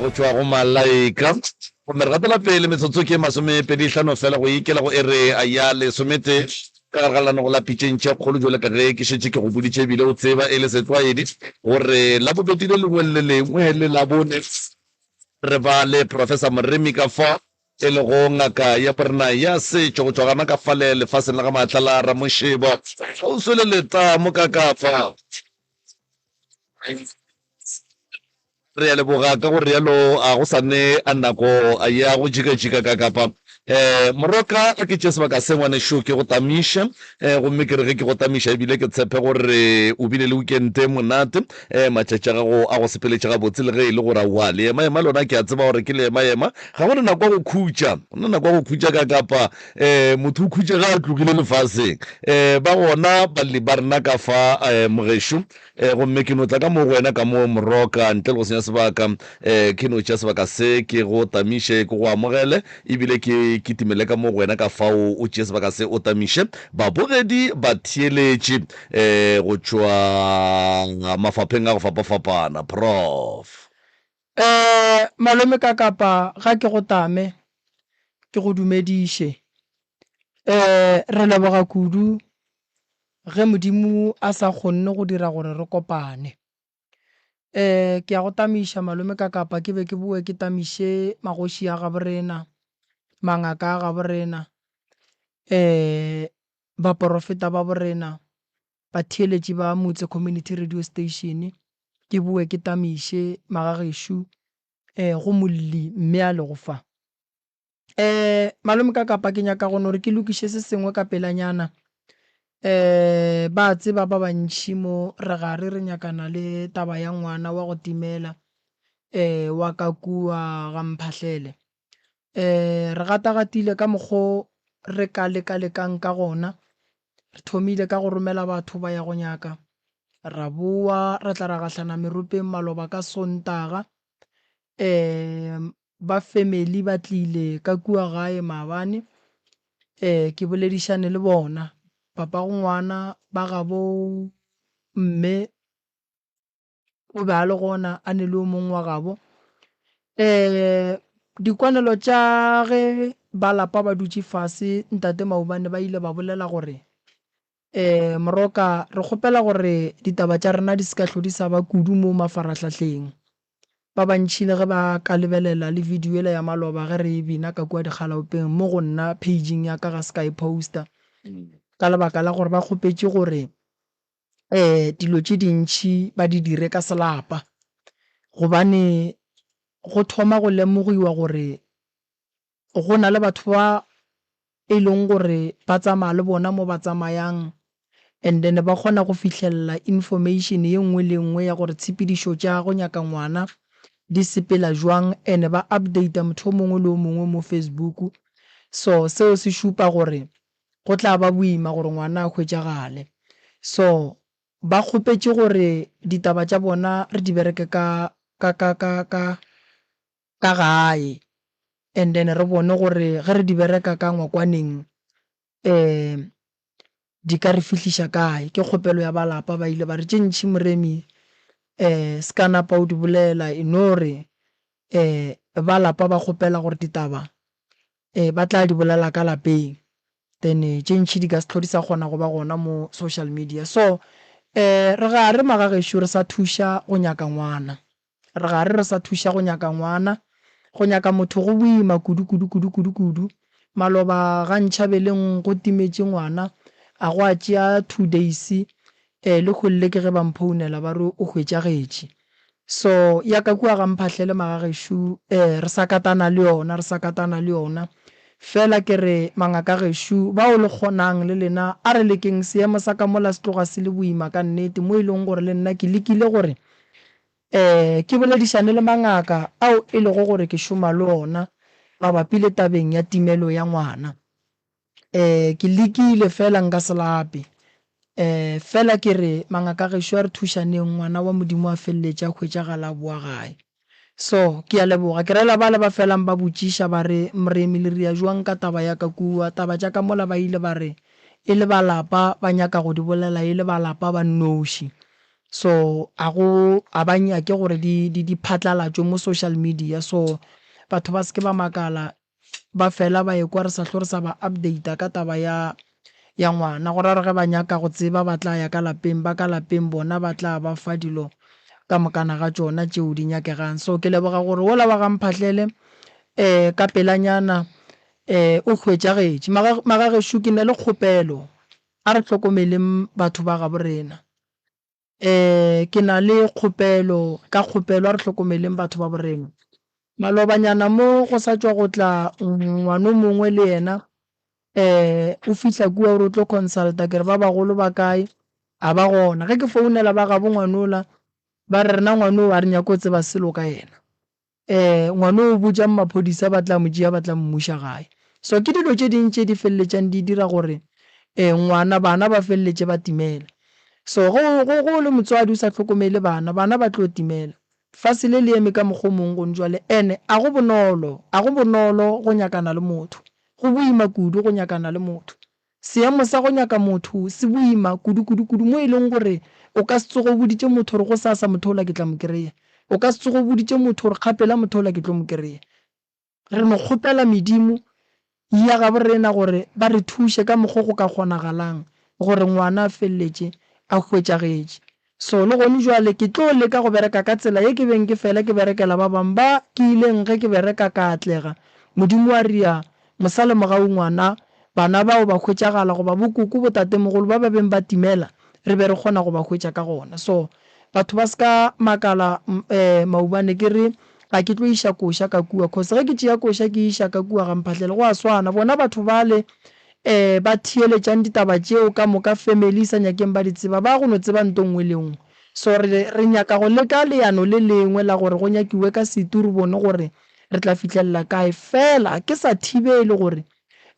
go tswa go malaika go me re gatela pele metsotso ke masomepedi-hlano fela go ikela go ere a ya lesomete ka gare ga lano go lapitšentšha kgolo jole ka ge ke šetse ke go boditše ebile o tseba e le setlwaedi gore la bobedi le lengwe le lengwe le la bone re ba le professor Moremi ka fa e le go ngaka ya borena ya setšo go tswa gana ka fale lefaseng la ga maatla la Ramoshebo o sweleleta mo ka fa re ya leboga ka gore yalo a go sane a nako a ya go jika ka kapa moroka a ke tše sebaka se ngwane šo ke go tamiša gomme ke re ge ke go tamiša ebile ke tshepe gore o bile le weekend monate matšatši a gago a go sepeletša gabotse le ge e le gore wa le ema lona ke a tseba gore ke le ema ga gone nako ya go khutša ka kapa motho o khutše ga a tlogile lefaseng ba gona ba rena ka fa mogešo gomme ke notla ka mo go wena ka mo moroka ntle le go senya sebaka ke no tšea sebaka se ke go tamiše ke go amogele ebile ke timele ka mo go wena ka fao o tšea sebaka se o tamiše babogedi ba theeletše go tšwa mafapheng a go fapafapana prof malome ka kapa ga ke go tame ke go dumediše re leboga kudu ge modimo a sa kgonne go dira gore re kopane ke a go tamiša malome ka kapa ke be ke bue ke tamiše magoši a ga borena mangaka a ga borena baporofeta ba borena batheeletši ba motse community radio station ke bue ke tamiše magagešo go molli mme a le go fa malome ka kapa ke nyaka gone gore ke lokiše se sengwe ka pelanyana ba tseba ba bantšhi mo re gare re nyakana le taba ya ngwana wa go timela wa ka kua ga mphahlele re gatagatile ka mokgo re ka lekalekang ka gona re thomile ka go romela batho ba ya go nyaka ra boa ra tla ra gahlana meropeng maloba ka Sontaga ba family ba tlile ka kua gae maabane ke boledišane le bona papa go ngwana ba gabo mme o be a le gona a ne le o mongwe wa gabo dikwanelo tša ge ba lapa ba dutše fase ntate Maobane ba ile ba bolela gore moroka re kgopela gore ditaba tša rena di se ka hlodisa ba kudu mo mafarahlahleng ba bantšhile ge ba ka lebelela le video ele ya maloba ge re e bina ka kua dikgalaopeng mo go nna paging ya ka ga sky poster ka lebaka la gore ba kgopetše gore dilo tše dintšhi ba di dire ka selapa gobane go thoma go lemogiwa gore go na le batho ba e leng gore ba tsamaya le bona mo ba tsamayang and then ba kgona go fitlhelela information ye nngwe le nngwe ya gore tshepedišo tša go nyaka ngwana di sepela jwang and ba update motho mongwe le o mongwe mo Facebook so seo se šupa gore go tla ba boima gore ngwana a hwetšagale so ba kgopetše gore ditaba tša bona re di bereke ka gae and then re bone gore ge re di bereka ka ngwakwaneng di ka re fihliša kae ke kgopelo ya balapa ba ile ba re tše ntšhi Moremi ska napa o di bolela inore balapa ba kgopela gore ditaba ba tla di bolela ka lapeng then tše ntšhi di ka se tlhodisa kgona go ba gona mo social media so re gare magagešo re sa thuša go nyaka ngwana re gare re sa thuša go nyaka ngwana go nyaka motho go boima kudu maloba ga ntšhabeleng go timetše ngwana a go a tšea 2 days le kgolle ke ge ba mphounela ba re o hwetšagetše so ya ka kua ga mphahlele magagešo re sa katana le yona fela ke re mangaka gešo ba o le kgonang le lena a re lekeng seemo sa ka mola se tloga se le boima ka nnete mo e leng gore le nna ke lekile gore ke boledišane le mangaka ao e lego gore ke šoma le ona mabapi le tabeng ya timelo ya ngwana ke lekile fela nka se lape fela ke re mangaka gešo a re thušaneng ngwana wa modimo a feleletša hwetšagala boa gae so ke a leboga ke rela ba le ba felang ba botšiša ba re Moremi le ria jwang ka taba ya ka kua taba tša ka mola ba ile ba re e le balapa ba nyaka go di bolela e le balapa ba nnoši so a banya ke gore di phatlalatšwe mo social media, so batho ba seke ba makala ba fela ba ye kwa re sa tlho re sa ba updata ka taba ya ngwana, go ra re ge ba nyaka go tseba ba tla ya ka lapeng, ba ka lapeng bona ba tla ba fa dilo ka mokana ga tsona tšeo di nyakegang. So ke leboga gore ola ba ga mphatlele ka pelanyana o hwetšagetše magagešo ke ne le kgopelo a re tlhokomeleng batho ba ga borena. Ke na le kgopelo a re tlhokomeleng batho ba borena. Malobanyana mo go sa tswa go tla ngwana mongwe le yena o fihla kua gore o tlo consulta ke re ba bagolo ba kae a ba gona. Ge ke founela ba gabo ngwanola ba re rena ngwano a re nyako tseba selo ka yena, ngwano o botsa maphodisa ba tla mo tšea ba tla mmuša gae. So ke dilo tše dintši di feleletšang di dira gore bana ba feleletše ba timela. So go le motswadi o sa tlhokomele bana ba tlo timela fase le eme ka mokgwa mongwe go njwale. Ene a go bonolo go nyakana le motho, go boima kudu go nyakana le motho. Seemo sa go nyaka motho se boima kudu mo e leng gore o ka se tsogo boditše motho gore go sa motho ola ke tla mo kry-a, o ka se tsogo boditše motho gore kgapela motho ola ke tlo mo kry-a. Re no kgopela medimo ya ga borena gore ba re thuše ka mokgwa go ka kgonagalang gore ngwana a feleletše a hwetšagetše. So le gone jwale ke tlo leka go bereka ka tsela ye ke beng ke fela ke berekela ba bang ba ke ileng ge ke bereka ka atlega. Modimo wa ria mosale mogau ngwana bana bao ba hwetšagala go ba bokoko botatemogolo ba ba beng ba timela re be re kgona go ba hwetša ka gona. So batho ba ska makala maubane ke re ga ke tlo iša koša ka kua, cause ge ke tšea koša ke iša ka kua ga mphatlele go a swana. Bona batho bale ba thieletšang ditaba tšeo ka moka family sa nyakeng ba di tseba ba go no tseba nto nngwe le nngwe. So re nyaka go leka leano le lengwe la gore go nyakiwe ka seturu bone gore re tla fitlhelela kae, fela ke sa thibele gore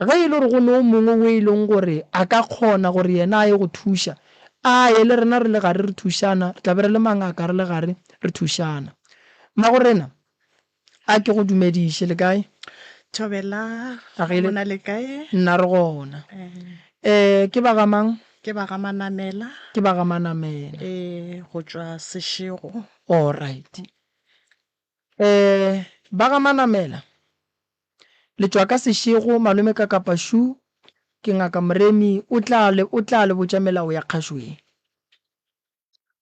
ge e le gore go ne o mongwe o e leng gore a ka kgona gore yena a ye go thuša a ye le rena re le gare re thušana, re tla be re le mangaka re le gare re thušana. Mma gorena a ke go dumediše le kae? Thobela Agile. mona le kae? Nna re gona ke ba ga mang? Ke ba ga Manamela Ke ba ga Manamela. go tswa Seshego. All right. Ba ga Manamela le tswa ka Seshego malome ka Kapashu ke ngaka Moremi o tla le botša melao ya kgašweng.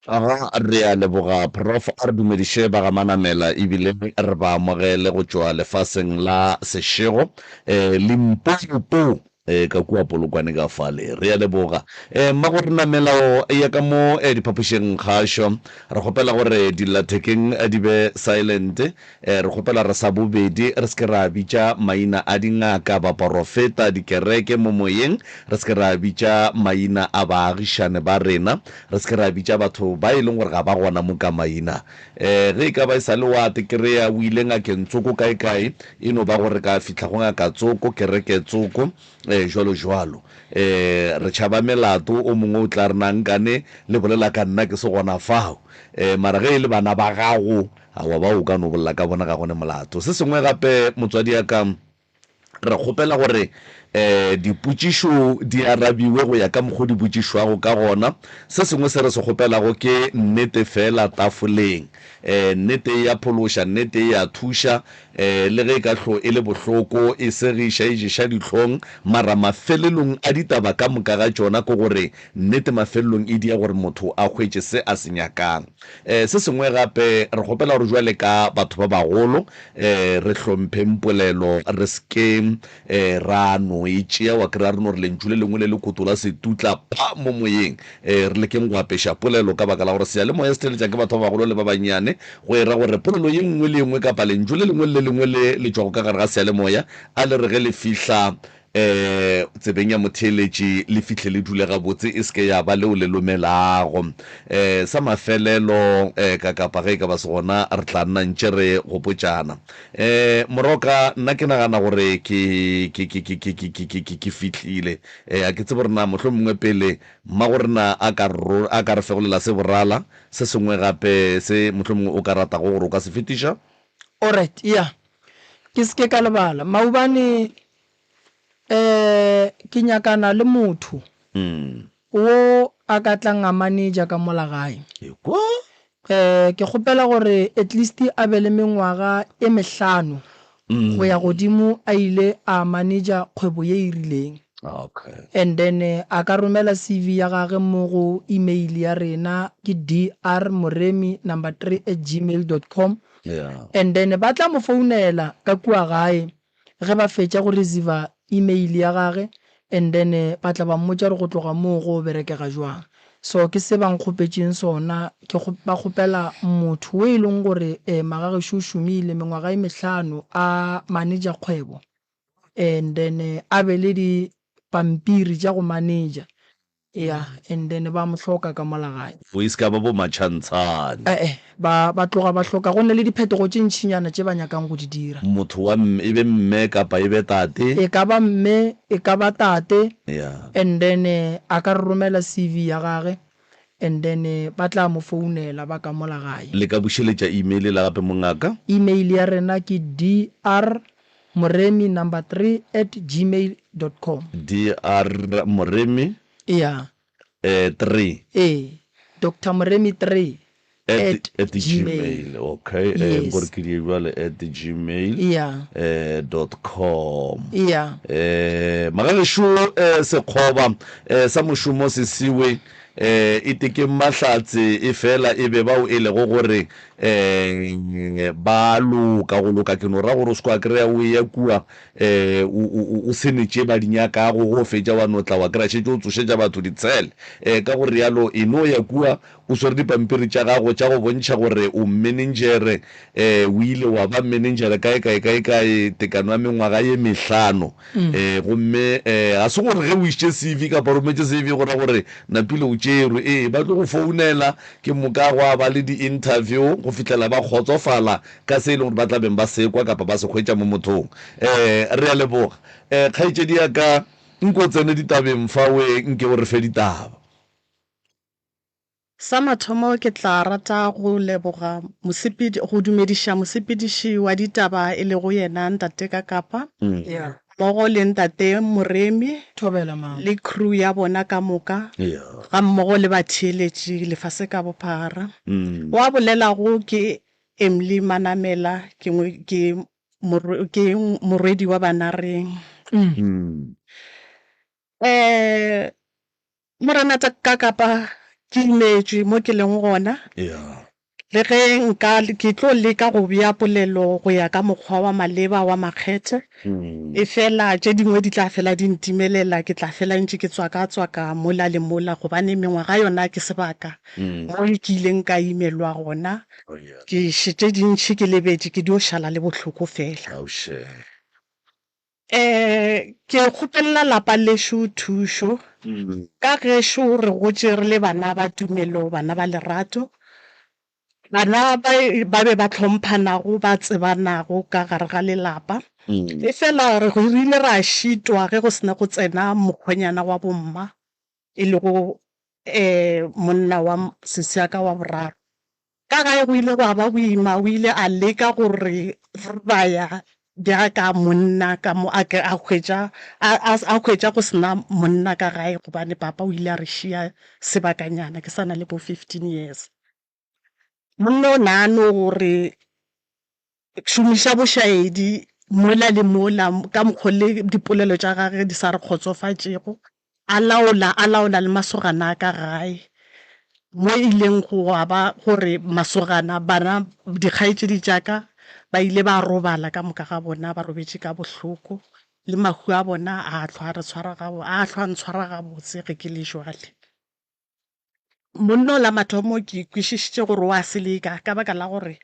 aga re a leboga prof a re dumediše ba ga Manamela ebile re ba amogele go tšwa lefaseng la Seshego Limpopo ka kua Polokwane ka fale. Re a leboga mma gore namelao ya ka mo diphapošeng kgašo re kgopela gore dillathekeng di be silent, re kgopela re sa bobedi re seke ra bitša maina a dingaka baporofeta dikereke mo moyeng, re seke ra bitša maina a baagišane ba rena, re seke ra bitša batho ba e leng gore ga ba gona mo ka maina. Ge e ka ba e sa le wa tekereya o ile ngakeng tsoko kae e no ba gore ka fitlha go ngaka tsoko kereke tsoko jwalo re tšhaba melato o mongwe o tla re nankane le bolela ka nna ke se gona fao mara ge e le bana ba gago wa ba o ka no bolela ka bona ga gone molato. Se sengwe gape motswadi ya ka re kgopela gore dipotšišo di arabiwe go ya ka mokgwa di botšišwago ka gona. Se sengwe se re se kgopelago ke nnete fela tafoleng, nnete ya phološa, nnete ya thuša le ge ka hlo e le bohloko e segiša e ješa dihlong, mara mafelelong a ditaba ka moka ga tšona ke gore nnete mafelelong e dia gore motho a hwetše se a se nyakang. Se sengwe gape re kgopela gore jwale ka batho ba bagolo re hlompheng polelo, re seke ra no e tšea wa kry-a re no re lentšu le lengwe le le kotola setutla pa mo moyeng, re lekeng go apeša polelo ka baka la gore seyalemoya se theletša ke batho ba bagolo le ba bannyane go era gore polelo ye nngwe le nngwe kapa lentšu le lengwe le lengwe le tšwago ka gare ga seyalemoya a le re ge le fihla tsebeng ya motheletši le fihle le dule gabotse e seke ya ba leo le lomelago. Sa mafelelo ka kapa ge e ka ba se gona re tla nna ntše re gopotšana. Moroka nna ke nagana gore ke fihlile a ke tsebe gorena mohlho mongwe pele mma gorena a ka re fegolela se borala se sengwe gape se mohlho mongwe o ka ratago gore o ka se fetiša. Alright, yeah, ke seke ka lebala maubane ke nyakana le motho wo a ka tlang a manager ka molagae Kwa? ke kgopela gore at least a be le mengwaga e 5 go ya godimo a ile a manager kgwebo ye e rileng. Okay. And then a ka romela CV ya gage mo go email ya rena ke drmoremi3@gmail.com. Yeah. And then ba tla mo founela ka kua gae ge ba fetša go receive email ya gage, and then ba tla ba mmotša re go tloga moo go berekega jwang. So ke se bang kgopetšeng sona, ke ba kgopela motho o e leng gore magagešo o šomile mengwaga e 5 a manager kgwebo, and then a be le dipampiri tša go manager. Yeah, and then ba mo hloka ka molagae. Voice ka ba bo matshantshane. Ba tloga ba hloka go nne le diphetogo tše ntšhinyana tše ba nyakang go di dira. Motho wa e be mme kapa e be tate. E ka ba mme, e ka ba tate. Yeah. And then a ka romela CV ya gage, and then ba tla mo founela ba ka molagae. Le ka bušeletša email la gape mongaka? Email ya rena ke drmoremi3@gmail.com. drmoremi Yeah. 3 Dr. Moremi 3 at gmail. Okay. Yes. Gore ke di jwale at gmail. Yeah. .com. Yeah. Magagešo sekgoba sa mošomo se siwe e teke mahlatse e fela e be bao e lego gore ba loka go loka ke no ra gore o skwa kry-a o ya kua o senetše ba dinyaka go fetša wa notla wa kry-a šetše o tsošetša batho ditshele ka gore yalo e no ya kua o swere dipampiri tša gago tša go bontšha gore o mmanagere o ile wa ba mmanagere kae tekano ya mengwaga ye 5 gomme ga se gore ge o išitše CV kapa rometše CV gora gore napile o tšerwe ba tlo go founela ke moka go ba le di-interview go fihlela ba kgotsofala ka se e leng gore ba tla beng ba sekwa kapa ba se kgwetša mo mothong. Re a leboga kgaetšedi ya ka nko tsene ditabeng fawe nke o re fe ditaba. Sa mathomo ke tla rata go leboga go dumediša mosepediši wa ditaba e le go yena ntate ka kapa Yeah. mmogo le ntate Moremi Thobela ma. le crew ya bona ka moka ga mmogo le batheeletši lefase ka bophara. Wa bolelago ke Emily Manamela ke morwedi wa Banareng. Morena ka kapa ke imetšwe mo ke leng gona le ge ke tlo leka go bea polelo go ya ka mokgwa wa maleba wa makgethe e fela tše dingwe di tla fela di ntimelela ke tla fela ntše ke tswaka mola le mola gobane mengwaga yona ke sebaka mo ke ileng ka imelwa gona ke šetše dintšhi ke lebetše ke dio šala le bohloko fela. Ke kgopelela lapa lešo thušo ka gešo re gotše re le bana ba tumelo, bana ba lerato, bana ba be ba tlhomphanago ba tsebanago ka gare ga lelapa. E fela re rile ra šitwa ge go sena go tsena mokgwenyana wa bomma e le go monna wa sesiaka wa boraro. Ka gae go ile go ba boima, o ile a leka gore baya jaaka monna ka mo a hwetša go sena monna ka gae gobane papa o ile a re šia sebakanyana ke sana le bo 15 years. Monna o naano gore šomiša bošaedi mola le mola ka mokgwa le dipolelo tša gage di sa re kgotsofatšego, a laola le masogana ka gae mo ileng go ba gore masogana bana dikgaetšedi tšaka ba ile ba robala ka moka ga bona ba robetše ka bohloko le mahu a bona a hlwa ntshwara gabotse ge ke le jwale. Monno la mathomo ke kwešišitše gore wa seleka ka baka la gore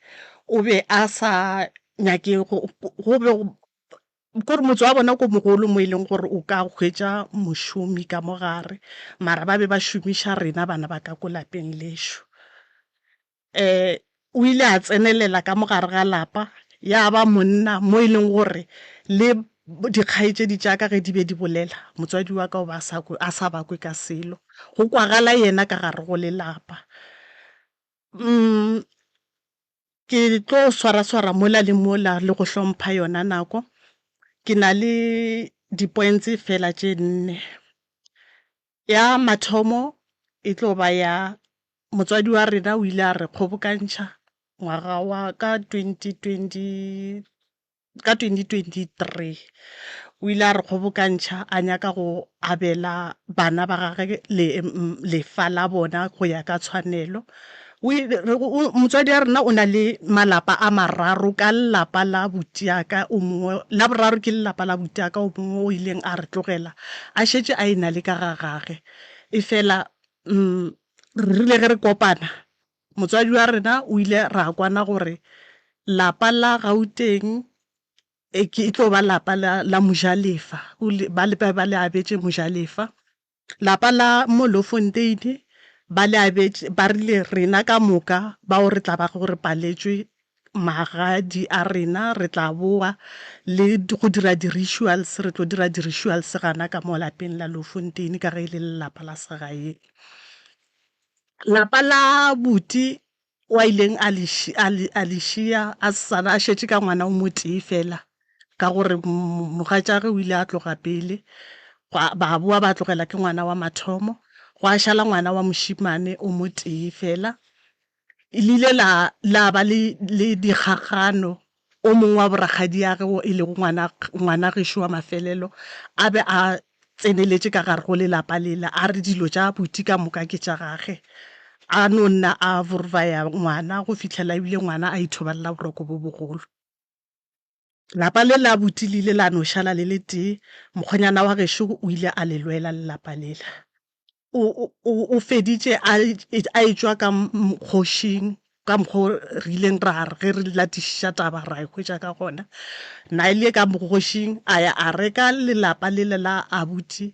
o be a sa nyake gore motse wa bona ko mogolo mo e leng gore o ka hwetša mošomi ka mogare mara ba be ba šomiša rena bana ba ka ko lapeng lešo. O ile a tsenelela ka mogare ga lapa ya ba monna mo e leng gore le dikgaetšedi tšaka ge di be di bolela motswadi wa ka o ba a sa bakwe ka selo go kwagala yena ka gare go lelapa. Ke tlo swara mola le mola le go hlompha yona nako. Ke na le di-points fela tše 4. Ya mathomo e tlo ba ya motswadi wa rena o ile a re kgobokantšha ngwaga wa ka 2023 o ile a re kgobokantšha a nyaka go abela bana ba gage lefa la bona go ya ka tshwanelo. Motswadi wa rena o na le malapa a mararo ka lelapa la butiaka o mongwe la boraro ke lelapa la butiaka o mongwe o ileng a re tlogela a šetše a ena le ka ga gage e fela re rile ge re kopana motswadi wa rena o ile ra kwana gore lapa la Gauteng ke tlo ba lapa la Mojalefa ba le abetše Mojalefa. Lapa la Molofonteine ba le abetše ba rile rena ka moka bao re tla ba gore paletšwe magadi a rena re tla boa le go dira di-rituals re tlo dira di-rituals gana ka mo lapeng la Lofonteine ka ge e le lelapa la segaeng. Lapa la Buti wa ileng a lešia a sana a šetše ka ngwana o motee fela ka gore mogatšage o ile a tloga pele ba boa ba tlogela ke ngwana wa mathomo go a šala ngwana wa mošimane o motee fela e lile la ba le dikgagano o mongwe wa boragadi ya ge e lego ngwana gešo wa mafelelo a be a tseneletše ka gare go lelapa lela a re dilo tša Buti ka moka ke tša gage a no nna a vorvaya ngwana go fitlhela ebile ngwana a ithobalela boroko bo bogolo. Lapa le la Buti le ile la no šala le le tee mokgonyana wa gešo o ile a le lwela lelapa lela o feditše a etswa ka kgošing ka mokgwa re ileng ra re ge re latišiša taba ra e hwetša ka gona na ile ka mokgošing a ya a reka lelapa le la Abuti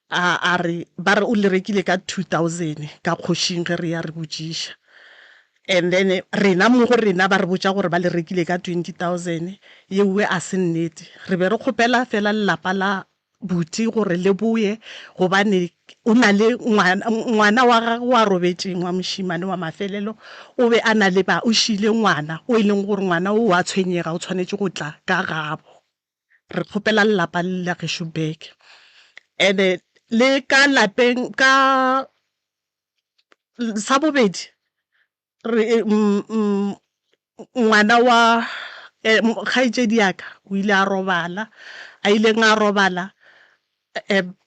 a re ba re o le rekile ka 2000 ka kgošing ge re ya re botšiša and then rena mo go rena ba re botša gore ba le rekile ka 20,000 yewe a se nnete re be re kgopela fela lelapa la Buti gore le boye gobane o na le ngwana wa gagwe wa robetšeng wa mošimane wa mafelelo o be a na le o šile ngwana o e leng gore ngwana o a tshwenyega o tshwanetše go tla ka gabo re kgopela lelapa le la gešo beke and le ka lapeng ka sa bobedi re ngwana wa kgaetšedi yaka o ile a robala a ileng a robala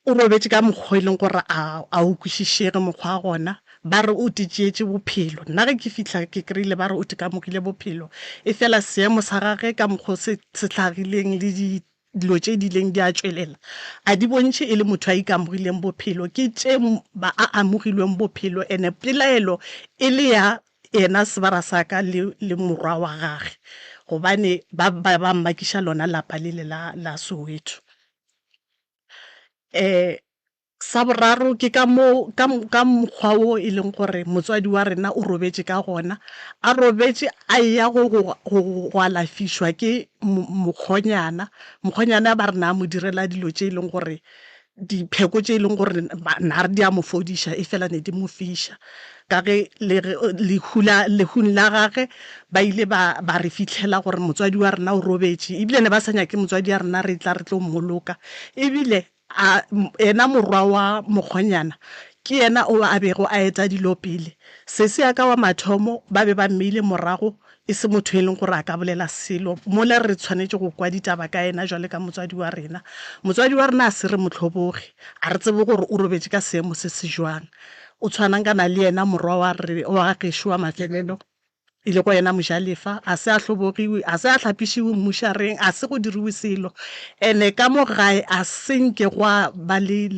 o robetše ka mokgwa e leng gore a o kwešišege mokgwa a gona ba re o titšeetše bophelo nna ge ke fihla ke kry-ile ba re o tekamokile bophelo e fela seemo sa gage ka mokgwa se tlhagileng le dilo tše di ileng di a tšwelela a di bontšhe e le motho a ikamogileng bophelo ke tše ba a amogilweng bophelo ene pelaelo e le ya ena sebara sa ka le morwa wa gage gobane ba mmakiša lona lapa le la Soweto. Sa boraro ke ka mokgwa o e leng gore motswadi wa rena o robetše ka gona a robetše a ya go alafišwa ke mokgonyana ba rena a mo direla dilo tše e leng gore dipheko tše e leng gore nare di a mo fodiša e fela ne di mo fiša ka ge lehung la gage ba ile ba re fitlhela gore motswadi wa rena o robetše ebile ne ba sa nyake motswadi wa rena re tla re tlo mmoloka ebile ena morwa wa mokgonyana ke yena o a bego a etsa dilo pele se ya ka wa mathomo ba be ba mmeile morago e se motho e leng gore a ka bolela selo mola re tshwanetse go kwa ditaba ka ena jwale ka motswadi wa rena a se re motlhoboge a re tsebe gore o robetše ka seemo se se jwang o tshwanang kana le yena morwa wa gešo wa mafelelo e le go yena Mojalefa a se a hlobogiwe a se a hlapišiwe mmušareng a se go diriwe selo ene ka mo gae a senke gwa ba le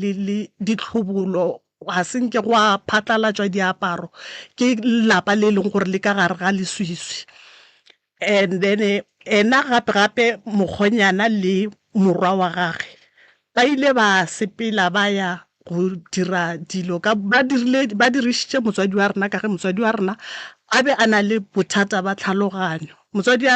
ditlhobolo a senke gwa phatlalatšwa diaparo ke lapa le leng gore le ka gare ga leswiswi and then ena gape mokgonyana le morwa wa gage ba ile ba sepela ba ya go dira dilo ba dirišitše motswadi wa rena ka ge motswadi wa rena a be a na le bothata ba tlhaloganyo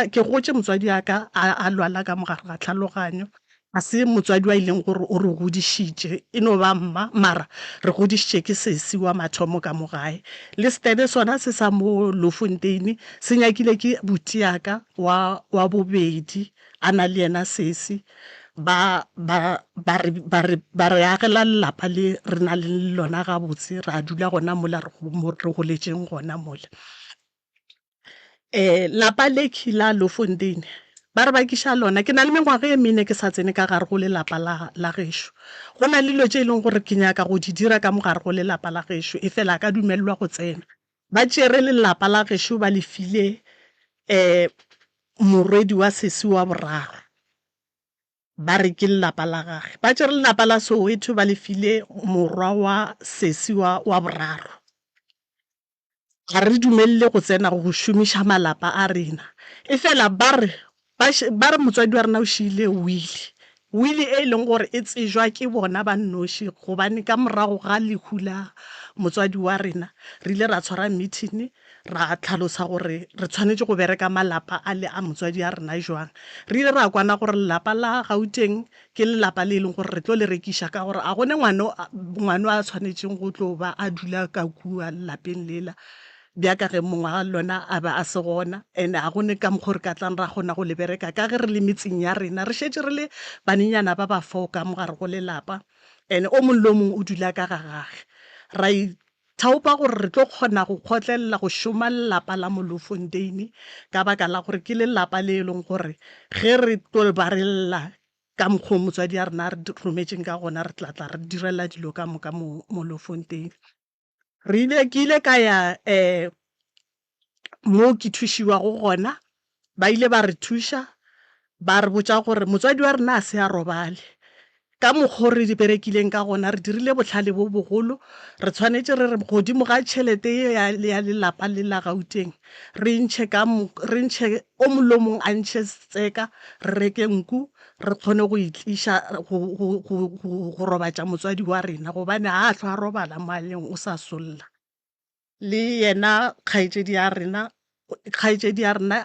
ke gotše motswadi wa ka a lwala ka mogare ga tlhaloganyo a se motswadi wa ileng gore o re godišitše e no ba mara re godišitše ke sesi wa mathomo ka mo gae le stene sona se sa mo Lofonteine se nyakile ke Buti yaka wa bobedi a na le yena sesi ba re agela lelapa le re na le lona ga botse ra dula gona mola re goletseng gona mola lapa le khila Lofontein ba re bakiša lona ke na le mengwaga e mene ke sa tsene ka gare go lelapa la gešo go na le dilo tše e leng gore ke nyaka go di dira ka mogare go lelapa la gešo e fela ka dumelelwa go tsena ba tšere lelapa la gešo ba lefile morwedi wa sesi wa boraro ba re ke lelapa la gage ba tšere lelapa la Soweto ba lefile morwa wa sesi wa boraro ga re dumelele go tsena go šomiša malapa a rena e fela ba re motswadi wa rena o šiile wili e leng gore e tsejwa ke bona ba nnoši gobane ka morago ga lehu la motswadi wa rena re ile ra tshwara meeting ra tlhalosa gore re tshwanetse go bereka malapa a le a motswadi a rena jwang re ile ra kwana gore lelapa la Gauteng ke lelapa le leng gore re tlo le rekiša ka gore a gone ngwano a tshwanetseng go tlo ba a dula ka kua lelapeng lela bjaka ge mongwe ga lona a ba a se gona and a gone ka mokgwa re ka tlang ra kgona go le bereka ka ge re le metseng ya rena re šetse re le banenyana ba ba fo ka mogare go lelapa and o mongwe le o mongwe o dula ka ga gage ra ithaopa gore re tlo kgona go kgotlelela go šoma lelapa la Lofontein ka baka la gore ke lelapa le e leng gore ge re tlo ba relela ka mokgwa motswadi a rena re rometseng ka gona re tlatla re direla dilo ka moka mo Lofontein ke ile ka ya mo ke thušiwa go gona ba ile ba re thuša ba re botša gore motswadi wa rena a se a robale ka mokgwa re di berekileng ka gona re dirile botlhale bo bogolo re tshwanetse re re godimo ga tšhelete ya lelapa le la Gauteng re ntšhe o molomong a ntšhe tseka re reke nku re kgone go itliša go robatša motswadi wa rena gobane a hlwa a robala moaleng o sa solla le yena kgaetšedi ya rena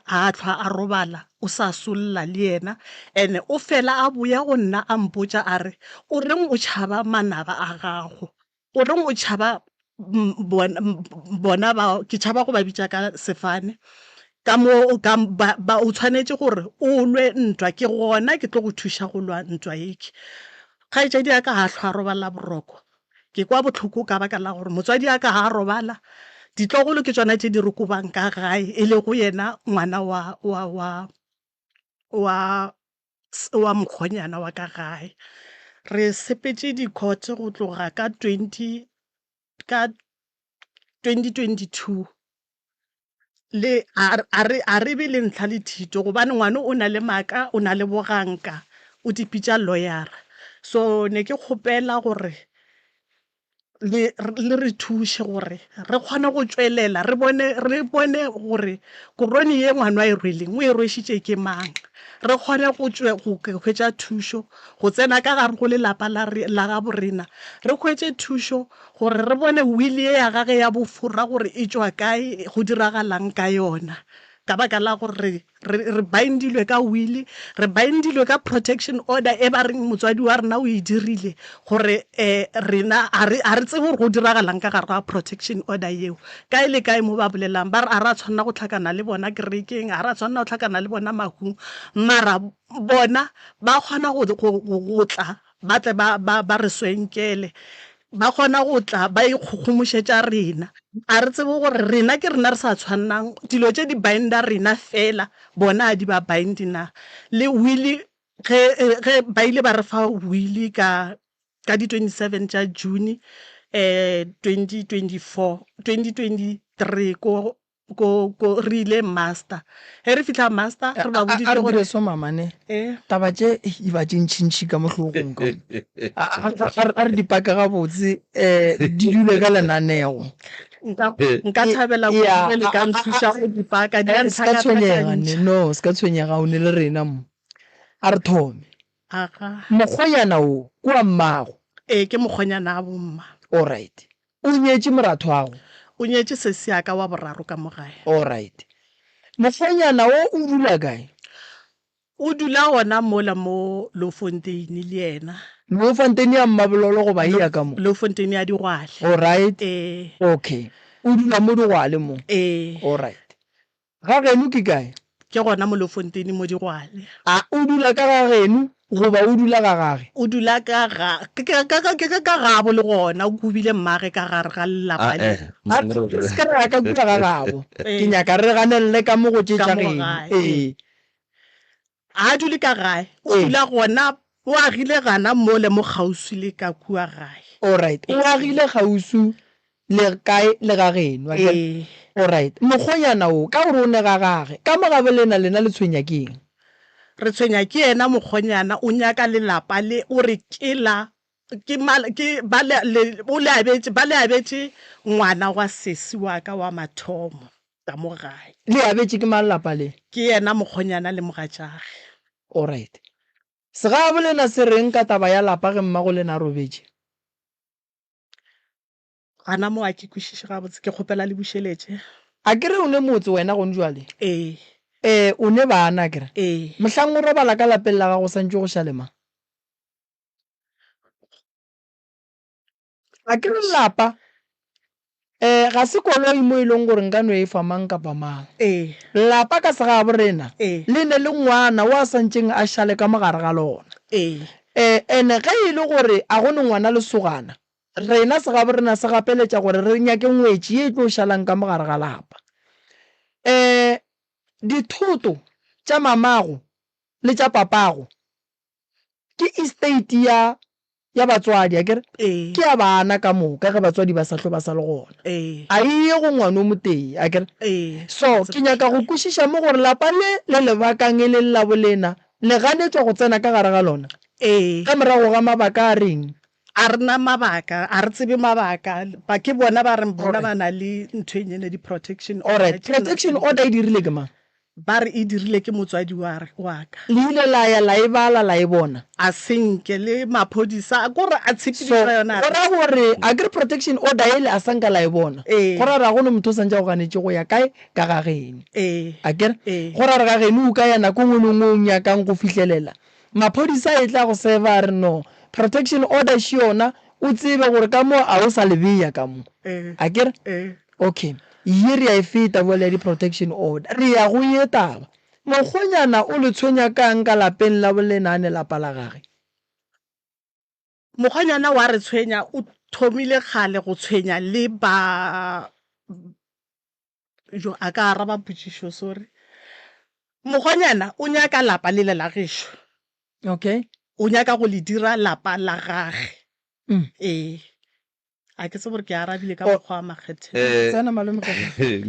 a hlwa a robala o sa solla le yena ene o fela a boya go nna a mpotša a re o reng o tšhaba manaba a gago o reng o tšhaba bona ke tšhaba go ba bitša ka sefane ka mo o tshwanetse gore o lwe ntwa ke gona ke tlo go thuša go lwa ntwa eke kgaetšedi ya ka ga hlwa a robala boroko ke kwa botlhoko ka baka la gore motswadi ya ka ga a robala ditlogolo ke tsona tše di re kobang ka gae e le go yena ngwana wa mokgonyana wa ka gae re sepetse di-court go tloga ka 2022 le a re be le ntlha le thito gobane ngwane o na le maaka o na le boganka o dipitša lawyera so ne ke kgopela gore le re thuše gore re kgone go tšwelela re bone gore korone ye ngwana wa e rweleng o e rwešitše ke mang re kgone go hwetša thušo go tsena ka gare go lelapa la ga borena re hwetše thušo gore re bone wili ye ya gage ya bofora gore e tšwa kae go diragalang ka yona ka baka la gore re bindilwe ka wili re bindilwe ka protection order e ba reng motswadi wa rena o e dirile gore rena a re tsebe gore go diragalang ka gare ga protection order yeo kae le kae mo ba bolelang ba re a ra tshwanela go tlhakana le bona kerekeng a ra tshwanela go tlhakana le bona mahung mara bona ba kgona go tla ba tle ba re swenkele ba kgona go tla ba ikgogomošetša rena a re tsebe gore rena ke rena re sa tshwannang dilo tše di binda rena fela bona a di ba bindi na le wili ge ba ile ba re fa wili ka di 27 tša June 2023 ko re ile master ge re fitlha master re ba boditse gore so mamane taba tše e ba tše ntšhintšhi ka mohlogong ka a re dipaka ga botse di dule ka lenaneo nka thabela go le ka nthuša go dipaka di se ka tshwenyega o ne le rena mo a re thome mokgonyana o kua mmago ke mokgonyana a bomma alright o nyetše moratho wago o nyetše sesiaka wa boraro ka mogae alright mokgonyana o o dula kae o dula gona mola mo Lofontein le yena Lofontein ya Mmabololo go ba ia ka mo Lofontein ya Digwale alright okay o dula mo Digwale mo alright ga geno ke kae ke gona mo Lofontein mo Digwale o dula ka ga geno goba o dula ga gage o dula ka gabo le gona o kubile mmage ka gare ga lelapa le se ka re ka kula ga gabo ke nyaka re ganelele ka mo go tšetšageng a dule ka gae o dula gona o agile gana mole mo gausi le ka kua gae alright o agile gausu le kae le ga geno alright mokgonyana o ka gore o ne ga gage ka mogabe lena lena le tshwenya keng re tshwenya ke ena mokgonyana o nyaka lelapa le o re ba le abetse ngwana wa sesi wa ka wa mathomo ka mo gae le abetse ke malapa le ke ena mokgonyana le mogatšage alright segabo lena se reng ka taba ya lapa ge mmago lena robetse gana mo a ke kwešiše gabotse ke kgopela le bušeletše a ke re o ne motse wena gone jwale o ne bana kere mohlang o robala ka lapeng la gago santse go šalema a ke re lapa ga se koloi mo e leng gore nka no e fa mang kapa mang lapa ka sega borena le ne le ngwana o a santseng a šale ka mogare ga lona ene ge e le gore a gone ngwana le sogana rena sega borena se gapeletša gore re nyake ngwetši ye e tlo šalang ka mogare ga lapa dithoto tša mamago le tša papago ke estate ya batswadi a kere ke ya bana ka moka ge batswadi ba sa tlo ba sa le gona a iye go ngwana o motei a kere so ke nyaka go kwešiša mo gore lapa le lebakang e le la bolena le ganetswa go tsena ka gare ga lona ka morago ga mabaka a reng a rena mabaka a re tsebe mabaka ba ke bona ba re bona ba na le ntho e nyene di-protection protection order e dirile ke mang ba re e dirile ke motswadi wa ka le ile la ya la e bala la e bona a senke le maphodisa gore a tshepiša yona gora gore agri protection order ele a sanka la e bona gora ra gone motho santse go ganetse go ya kae ka gageno a kere gora re gageno o ka ya nako ngwe le ngwe o nyakang go fitlhelela maphodisa e tla go seva re no protection order shi yona o tsebe gore ka mo a o sa lebeya ka mo a kere okay ye re a e feta bola di protection order re ya go ye taba mokgonyana o le tshwenya kang ka lapeng la bolenane la pala gage mokgonyana wa re tshwenya o thomile gale go tshwenya le ba jo a ka araba putshišo sorry mokgonyana o nyaka lapa le la gešo okay o nyaka go le dira lapa la gage a ke se gore ke arabile ka mokgwa wa makgethe tsena malome ka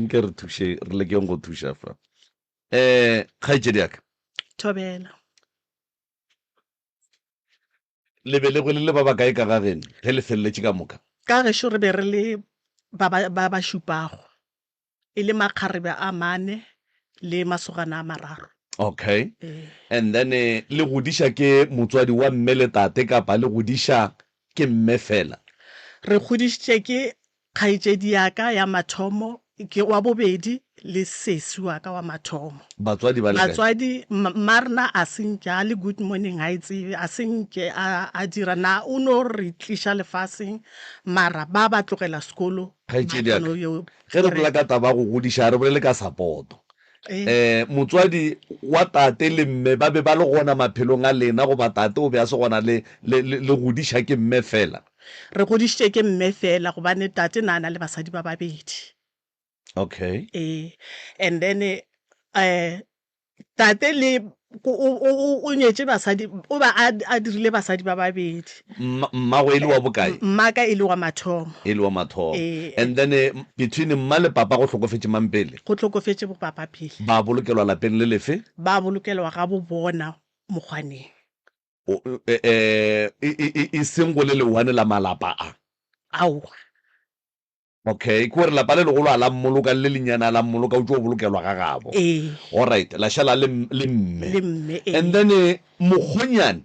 nke re thushe re le ke go thusha fa kgaitsedi aka thobela le be le go le ba ba kae ka gageno ge le feleletse ka moka ka gešo re be re le ba šupago e le makgarebe a mane le masogana a mararo okay and then le godiša ke motswadi wa mme le tate kapa le godiša ke mme fela re godisitše ke kgaitsedi yaka ya mathomo ke wa bobedi le sesi wa ka wa mathomo batswadi marna a senke a le good morning a itsebe a senke a dira na o no re tliša lefaseng mara ba tlogela sekolo kgaitsedi yaka ge re bolela ka taba go godiša re bolele ka supporto motswadi wa tate le mme ba be ba le gona maphelong a lena go ba tate o be a se gona le godiša ke mme fela re godisitše ke mme fela gobane tate na na le basadi ba babedi okay and then tate le o nyetše basadi o ba a dirile basadi ba babedi mmago e le wa bokae mmaka e le wa mathomo and then between mma le papa go tlhokofetse mang pele go tlhokofetse bo papa pele ba bolokelwa lapeng le lefe ba bolokelwa ga bo bona mokgwaneng e seng go le lewane la malapa a ao okay ke gore lapa le legolo a la mmoloka le lenyana la mmoloka o tse o bolokelwa ga gabo alright la šala le mme and then mokgonyane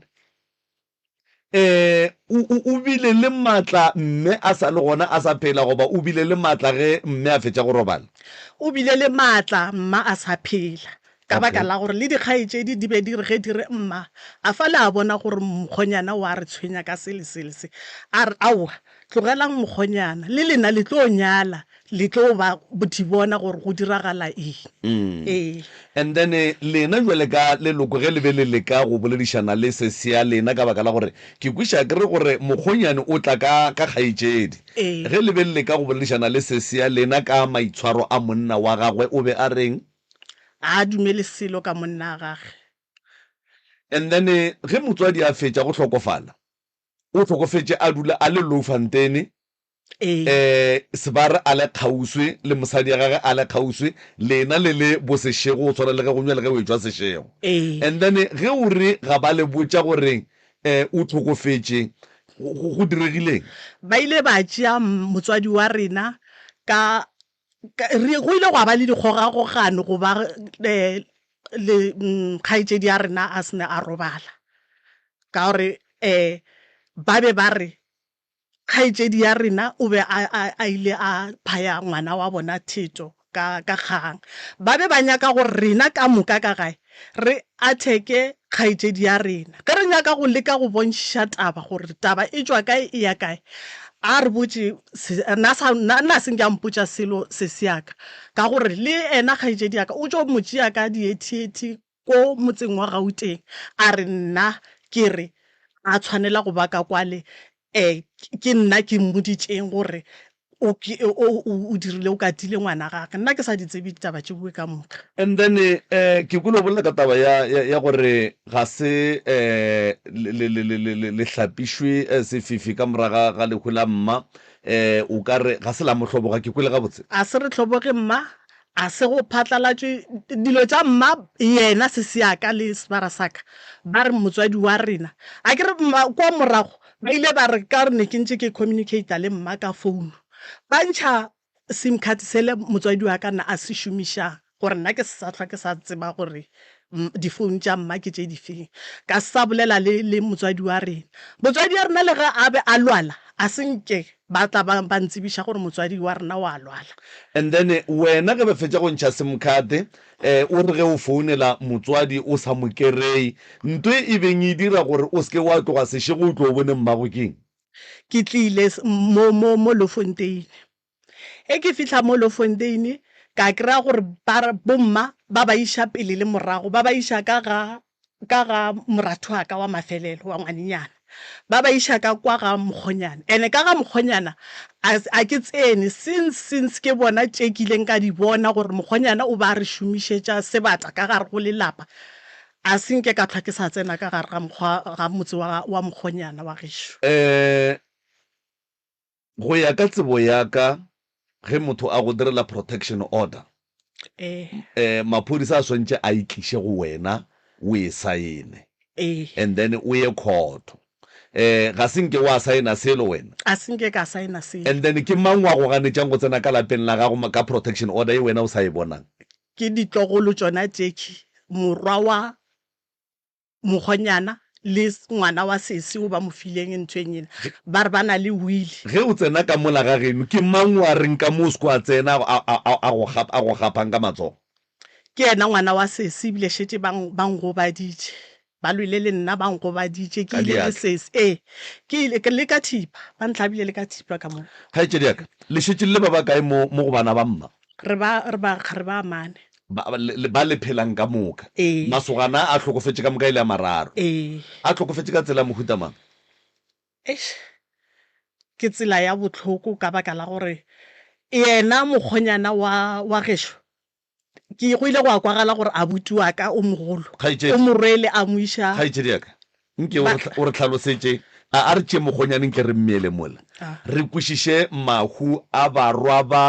o bile le matla mme a sa le gona a sa phela goba o bile le matla ge mme a fetša go robala o bile le matla mma a sa phela ka baka Okay. la gore le dikgaetsedi di be di re ge di re mma a fa le a bona gore mokgonyana wa re tshwenya ka sele a re aowa tlogelang mokgonyana le lena le tlo nyala le tlo ba di bona gore go diragala eng and then lena jwale ka leloko ge le be le leka go boledišana le sesea lena ka baka la gore ke kwiša ke re gore mokgonyane o tla ka kgaetšedi ge le be le leka go boledišana le sesea lena ka maitshwaro a monna wa gagwe o be a reng a dumele selo ka monna a gage and then ge motswadi a fetša go tlhokofala o tlhokofetše a dula a le Louffontein sebare a le kgauswi le mosadi ya gage a le kgauswi lena le le bosešego o tshwana le ge go nywa le ge o etswa sešego and then ge o re ga ba le botša gore o tlhokofetše go diregileng ba ile ba tšea motswadi wa rena ka go ile go ba le dikgogagogano go ba le kgaetšedi ya rena a sene a robala ka gore ba be ba re kgaetšedi ya rena o be a ile a phaya ngwana wa bona Thito ka kgang ba be ba nyaka gore rena ka moka ka gae re atheke kgaetšedi ya rena ge re nyaka go leka go bontšha taba gore taba e tswa kae e ya kae a re botse nna seng ke a mpotša selo se seaka ka gore le ena kgaetšedi yaka o tšo motši yaka dietieti ko motseng wa Gauteng a re nna ke re a tshwanela go ba ka kwale ke nna ke mmoditšeng gore o dirile o katile ngwana gage nna ke sa di tsebe ditaba tše bue ka moka and then ke kulo bolela ka taba ya gore ga se le hlapišwe sefifi ka moraga ga lehu la mma o ka re ga se la mohloboga ke kwele gabotse a se re tlhoboge mma a se go phatlalatšwe dilo tša mma yena se seaka le sebara saka ba re motswadi wa rena a ke re kwa morago ba ile ba re ka re ne ke ntse ke communicata le mma ka founu ba ntšha sim card sele motswadi wa ka nna a se šomišang gore nna ke sa tlhwa ke sa tseba gore difounu tša mma ke tše difeng ka sa bolela le motswadi wa rena motswadi wa rena le ge a be a lwala a senke ba tla ba ntsebiša gore motswadi wa rena wa lwala and then wena ge ba fetša go ntšha sim card o re ge o founela motswadi o sa mo kerei ntwe e beng e dira gore o seke wa tloga sešego o tlo o bone mmago keng ke tlile mo Lofontein ke fihla mo Lofontein ka kry-a gore bomma ba ba iša pele le morago ba ba iša ka ga moratho wa ka wa mafelelo wa ngwanenyana ba ba iša ka kwa ga mokgonyana ene ka ga mokgonyana a ke tsene since ke bona tšekileng ka di bona gore mokgonyana o ba re šomišetša sebata ka gare go lelapa a senke ka tlhwa ke sa tsena ka gare ga motse wa mokgonyana wa gešo go ya ka tsebo ya ka ge motho a go direla protection order maphodisa a swantše a itliše go wena o e saene and then o ye court ga senke wa saena selo wena a senke ka saena selo and then ke mang wa go ganetšang go tsena ka lapeng la gago ka protection order e wena o sa e bonang ke ditlogolo tsona tšeki morwa wa mokgonyana le ngwana wa sesi o ba mo fileng ntshweng ena ba re bana le wili ge o tsena ka mola ga geno ke mang wa reng ka mo sko a tsena a go gapang ka matsogo ke ena ngwana wa sesi bile shetse bang go baditše ba lwile le nna bang go baditše ke ile le sesi ke ile ke le ka thipa ba ntlhabile le ka thipa ka mo ga e tšedi yaka le shetse le ba ba kae mo go bana ba mma re ba amane ba le phelang ka moka masogana a tlhokofetše ka moka ile ya mararo a tlhokofetše ka tsela ya mohuta mang ke tsela ya botlhoko ka baka la gore yena mokgonyana wa gešo ke go ile go kwagala gore abuti wa ka o mogolo o morwele a mo iša ga e tšedi yaka nke o re tlhalosetše a re tšee mokgonyaneng ke re mmeele mola re kwešiše mahu a barwa ba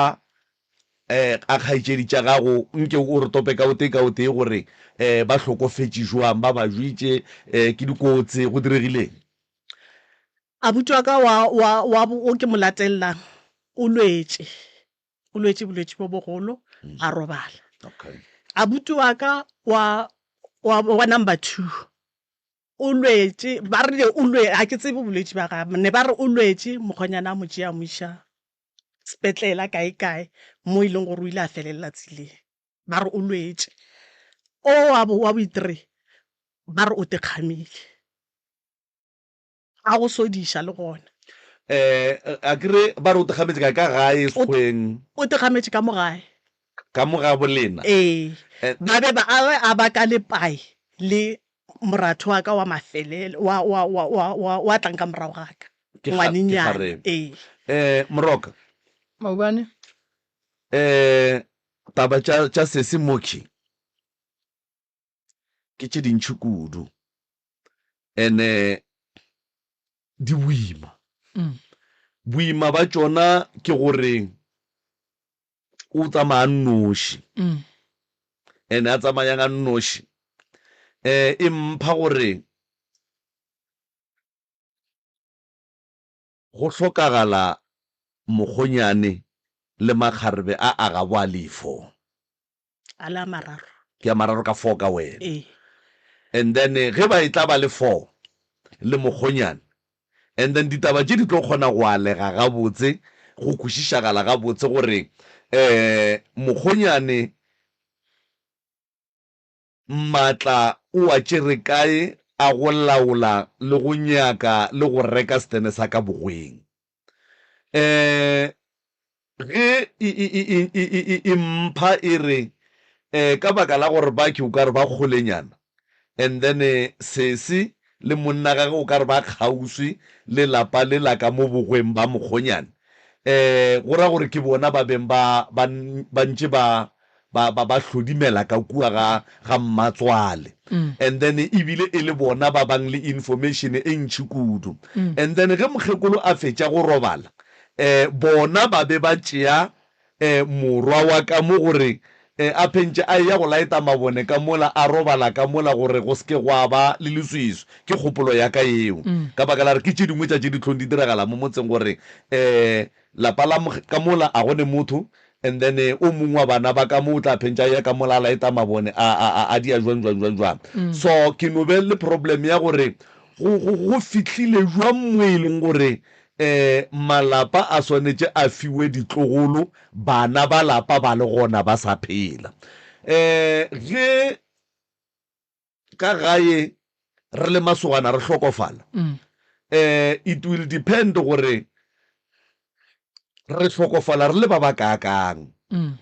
a kgaetšedi tša gago nke o re tope ka o tee gore ba hlokofetše jwang ba ba jwitše ke dikotsi go diregileng abuti wa ka o ke mo latelelang o lwetše bolwetše bo bogolo a robala abuti wa ka wa number 2 o lwetše ba re a ke tsebe bolwetše ba ga ne ba re o lwetše mokgonyana a mo tšea mo iša sepetlela kae mo e leng gore o ile a felelela tseleng ba re o lwetše o wa bo-3 ba re o tekgamile a go sodiša le gona a kere ba re o tegametse ka gae sekgweng o tegametse ka mogae ka moga bolena ba be a ba ka lepai le moratho wa ka wa mafelele wa tlang ka morago ga ka ngwanenyana Moroka maubane taba tša sese moki ke tše dintšhi kudu ene di boima ba tšona ke gore o tsamaya nnoši ene a tsamayang a nnoši e mpha gore go hlokagala mokgonyane le makgarebe a aga boa lefo a la mararo ke a mararo ka 4 ka wena and then ge ba e tla ba le 4 le mokgonyane and then ditaba tše di tlo kgona go alega gabotse go kwešišagala gabotse gore mokgonyane maatla o a tšere kae a go laola le go nyaka le go reka stene sa ka bogweng ge e mpha e re ka baka la gore ba ke o ka re ba kgolenyana and then sese le monna gage o ka re ba kgauswi le lapa le la ka mo bogweng ba mokgonyane go ra gore ke bona ba beng ba ntše ba hlodimela ka kua ga mmatswale and then ebile e le bona ba bang le information e ntšhi kudu and then ge mokgekolo a fetša go robala bona ba be ba tšea morwa wa ka mo gore a phentše a ya go laeta mabone ka mola a robala ka mola gore go seke go ba le leswiswi ke kgopolo ya ka eo ka baka la re ke tše dingwe tša tše di tlhong di diragala mo motseng gore lapa la ka mola a gone motho and then o mongwe wa bana ba ka mo o tla phentša ya ka mola a laeta mabone a dia jwang so ke no be le problem ya gore go fitlhile jwang mo e leng gore malapa a swanetše a fiwe ditlogolo bana ba lapa ba le gona ba sa phela ge ka gae re le masogana re hlokofala it will depend gore re hlokofala re le ba bakakang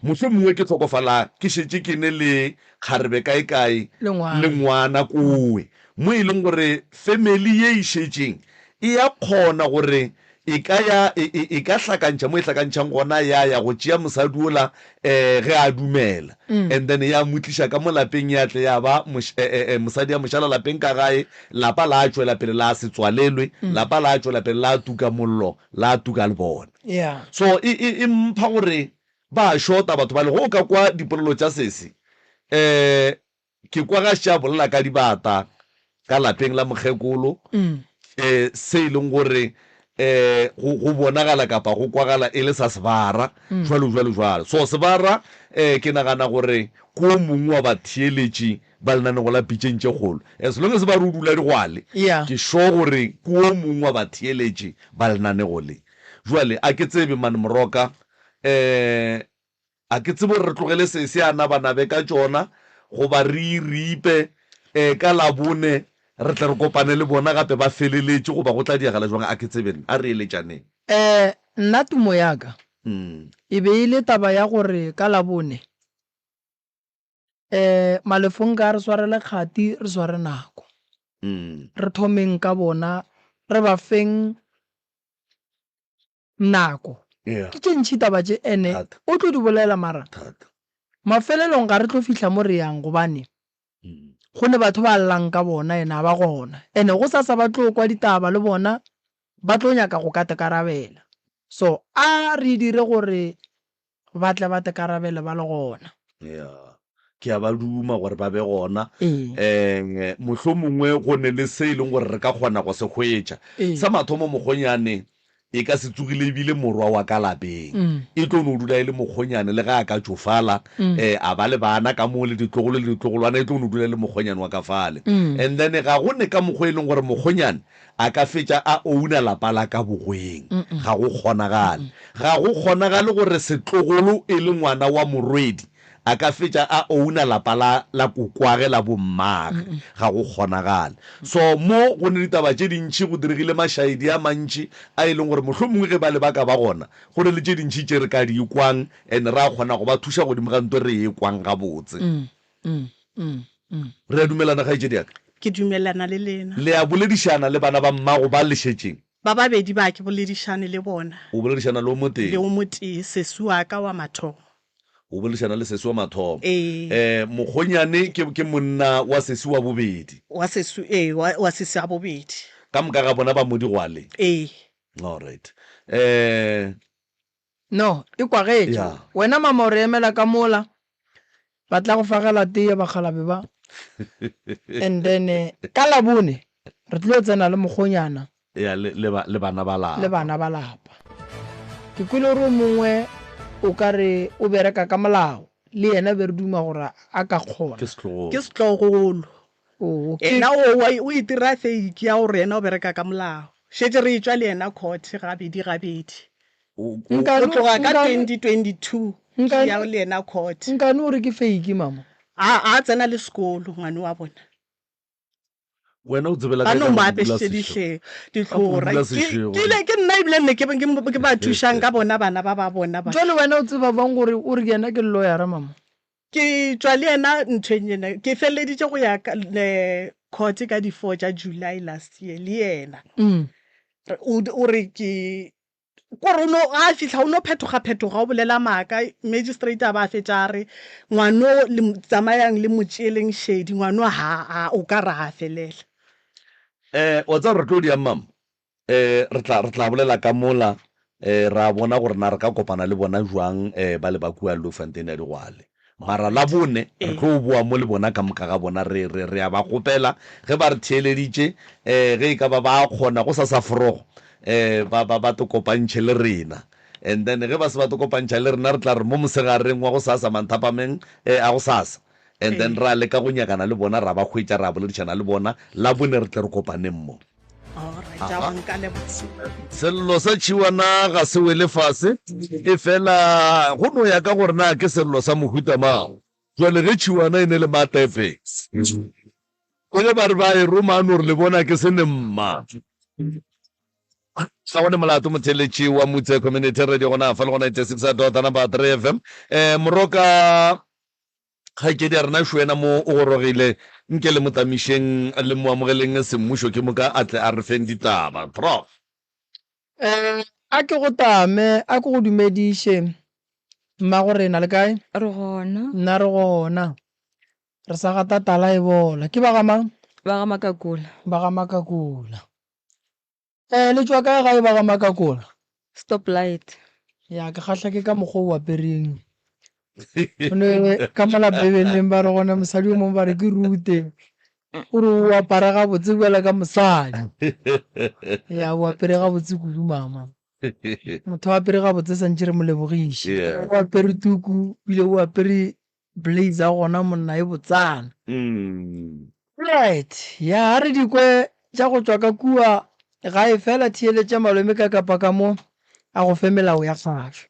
moso mongwe ke hlokofala ke šetše ke ne le kgarebe kae le ngwana kowe mo e leng gore family ye e šetšeng e ya kgona gore e ka hlakantšha mo e hlakantšhang gona ya go tšea mosadi ola ge a dumela and then ya motliša ka mo lapeng ya tle ya ba mosadi ya mošala lapeng ka gae lapa la a tšwela pele la se tswalelwe lapa la a tšwela pele la tuka mollo la tuka le bona so e mpha gore ba shota batho ba le go ka kwa dipolelo tša sese ke kwa ga ša bolela ka dibata ka lapeng la mokgekolo se e leng gore go bonagala kapa go kwagala e le sa sebara jwalo so sebara ke nagana gore ko mongwe wa batheeletši ba lenanego la pitšeng tše kgolo as long as ba re o dula digwale ke sure gore ko mongwe wa batheeletši ba lenanego le jwale a ke tsebe mane Moroka a ke tsebe re tlogele sese a nabanabe ka tšona goba re ripe ka labone re tla re kopane le bona gape ba feleletše goba go tla diagala jwang a ke tsebeng a re eletšaneng nna tumo yaka e be e le taba ya gore ka labone malefong ka re swarele kgati re sware nako re thomeng ka bona re ba feng nako ke tše ntšhi taba tše ene o tlo di bolela mara mafelelong ga re tlo fihla mo re yang gobane go ne batho ba llang ka bona ena ba gona ene go sa ba tlo kwa ditaba le bona ba tlo nyaka go ka tekarabela so a re dire gore ba tle ba tekarabele ba le gona ke a ba duma gore ba be gona mohlomongwe go ne le se e leng gore re ka kgona go se hwetša sa mathomo mokgonyane e ka se tsogile ebile morwa wa ka lapeng e tlo no dula e le mokgonyane le ga a ka tšofala a ba le bana ka mo le ditlogolo le ditlogolwana e tlo no dula le mokgonyane wa ka fale and then ga go ne ka mokgwa e leng gore mokgonyane a ka fetša a ouna lapa la ka bogweng ga go kgonagale gore setlogolo e le ngwana wa morwedi a ka fetša a ouna lapa la kokwage la bommaage ga go kgonagale so mo go ne ditaba tše dintšhi go diregile mašaedi a mantši a e leng gore mohlomongwe ge ba le baka ba gona go ne le tše dintšhi tše re ka di ikwang and re a kgona go ba thuša godimo ga nto re e kwang gabotse re a dumelana ga etse diaka ke dumelana le lena le a boledišana le bana ba mmago ba lešetšeng ba babedi ba ke boledišane le bona o boledišana le o mo le teng o motee sesua ka wa mathomo o boledišana le sesi wa mathomo ee mokgonyane ke monna wa sesi wa bobedi wa sesi a bobedi ka moka ga bona ba modigwale ee allright no e kwagetse Yeah. wena mama o re emela ka mola ba tla go fagela tee bagalabe ba and then ka labone re tlo tsena le mogonyana ya le bana ba le bana ba lapa ke kwile gore o mongwe o ka re o bereka ka molao le yena be re duma gore a ka kgona ke setlogolo ke setlogolo Oo, ke- ena o itira feiki ya gore ena o bereka ka molao šetse re etswa le ena court gabedi Nka- go tloga ka nka- 2022 nka- ya le ena court nkane o re ke feiki mama a tsena le sekolo ngwane wa bona wena o tsebela ba kae no ka mo go bula apešitše sešo? ditlhora bula sešego. ke nna ebile nne ke ba thušang ka bona bana ba ba bona ba jale wena o tseba bang gore o re ke ena ke lawyer mama ke tswa le ena nthweng ena ke feleleditše go ya court ka di-4 tša July last year le yena o re ke kore a fitlha o no phetoga o bolela maaka magistrate a ba fetša a re ngwano le tsamayang le motšeeleng shedi ngwano ha o ka ra felela wa tsa re tlo di yang mama re tla bolela ka mola ra bona gore na re ka kopana le bona jwang ba le ba kua Lofontein ya Digwale mara la bone re tlo boa mo le bona ka moka ga bona re a ba gopela ge ba re theeleditše ge e ka ba kgona go sa forogo ba to kopantšhe le rena and then ge ba se ba to kopantšha le rena re tla re mo mosegareng wa go sasa manthapameng a go sasa and then ra leka go nyakana le bona ra ba hwetša ra boledišana le bona la bone re tle re kopaneng mo sello sa tšhiwana ga se wele fase e fela go no ya ka gore na ke sello sa mohuta mang jwale ge tšhiwana e ne le matepe o le ba re ba e romane gore le bona ke se ne mma sa gone molato motheletši wa motse community radio gona fa le gona 96.3 FM moroka kgaikedi a rena šwena mo o gorogile nke le motamišeng le mo amogeleng semmušo ke moka a tle a re feng ditaba prof a ke go tame a ke go dumediše mma gore na le kae re gona nna re gona re sa gata tala e bola ke bagamang ba ga Makakula bagamakakula le tswa kae gae bagamakakula stop light ya ke kgatlha ke ka mokgwa o apereng o ne ka malapebeleng ba re gona mosadi o mongwe ba re ke rute ore o apara gabotse buela ka mosadi ya o apere gabotse kudu mama motho o apere gabotse santse re mo lebogiše Yeah. o apere tuku bile o apere blaze a gona monna e botsana right ya re dikwe tša go tswa ka kua ga e fela theeletša malome ka kapa ka mo a go fe melao ya gašo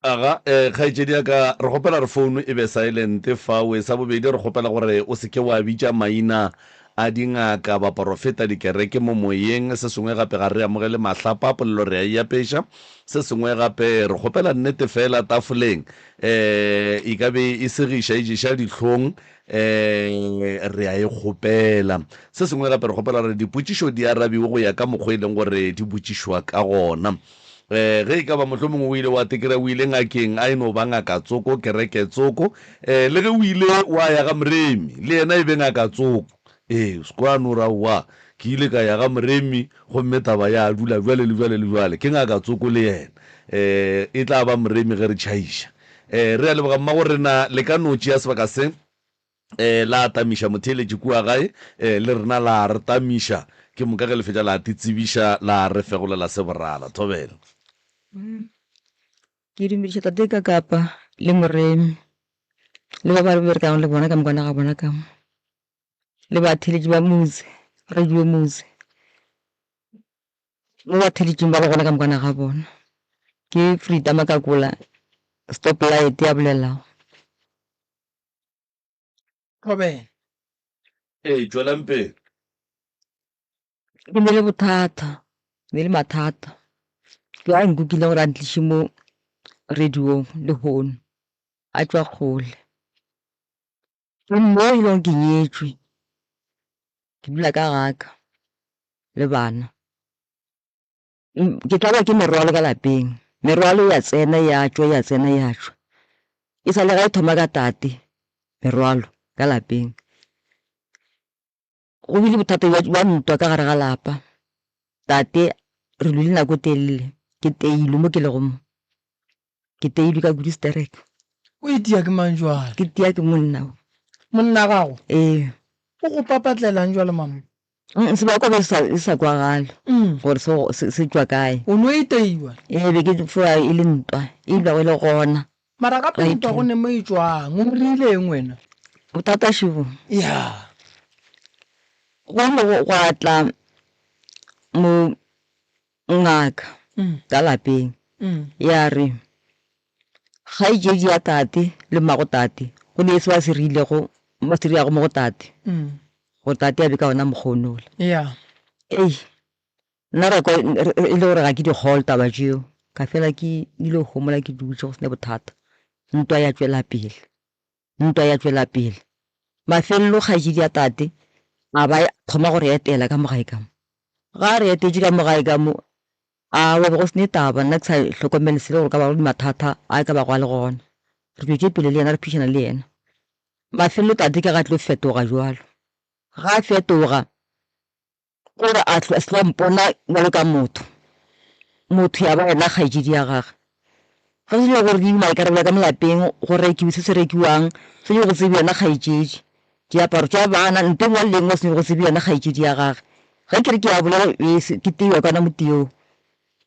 aga kgaetšedi ya ka re kgopela re founu e be silent fa o e sa bobedi re kgopela gore o seke wa bitša maina a dingaka baporofeta dikereke mo moyeng se sengwe gape ga re amogele mahlapa polelo re a iapeša se sengwe gape re kgopela nnete fela tafoleng e ka be e segiša e ješa dihlong re a e kgopela se sengwe gape re kgopela re dipotšišo di arabiwe go ya ka mokgwa e leng gore di botšišwa ka gona ge e ka ba mohlomongwe o ile wa tekera o ile ngakeng a e no ba ngaka tsoko kereke tsoko le ge o ile wa ya ga moremi le yena e be ngaka tsoko sekwane ra wa ke ile ka ya ga moremi gomme taba ya dula jwale le jwale le jwale ke ngaka tsoko le yena e tla ba moremi ge re tšhaiša re a leboga mma gore na le ka notši ya sebaka se la tamiša motheletši kua gae le rena la re tamiša ke moka ge le fetša la titsebiša la re fegolela seborala thobela ke dumediša tate ka kapa le moremi le ba ba re berekang le bona ka mokwana ga bona kamo le batheletši ba mose radio mose mo batheletšing ba ba gona ka mokwana ga bona ke Frida Makakula stop light ya bolelago Thobela. tswelang pele. Ke ne le bothata ne le mathata ke a nkukile gore a ntliše mo radiong le hono a tswa kgole ke mo e leng ke nyetswe ke dula ka gaka le bana ke tlaba ke merwalo ka lapeng merwalo ya tsena ya tsena ya tswa e sa le ga e thoma ka tate merwalo ka lapeng go bile bothata ba ntwa ka gare ga lapa tate re lwile nako telele ke teilwe mo ke lego mo ke teilwe ka kudu sterek O itia ke mang jwale? ke tia ke monna Monna gago ee o go papatlelang jwale mama? sebaka ba e sa kwagale gore se tswa kae O no iteiwa? ee be ke foa e le ntwa e ilwago e le gona Mara gape ntwa go ne mo e tswang o rileng wena? bothata šibo Ya. gone go atla mo ngaka ka lapeng ya re ga e jeedi ya tate le mmago tate go ne e se ba se rilego ba se riago mo go tate gore tate a be ka ona mokgonola Ya. ei nna re e le gore ga ke di-hall taba jeo ka fela ke ile gomola ke dutse go sene bothata ntwa ya tswela pele mafelelo kgaetsedi ya tate a ba thoma gore etela ka mogae ka mo ga re etetse ka mogae ka mo a wa go sene taba nna ke sa tlhokomele sele gore ka ba le mathata a ka ba go a le gona re tswetse pele le yena re phišana le yena mafelelo tate ka ga tlo fetoga jwalo ga a fetoga gore a tlo mpona jalo ka motho ya ba ena kgaetsedi ya gage ga se le gore di maikarabelo ka mo lapeng go rekiwe se se rekiwang se le go tsebe yona kgaetsedi diaparo tša bana nte ngwe le ngwe se go tsebe yona kgaetsedi ya gage ga ke re ke a bolela ke teiwa kana mo teo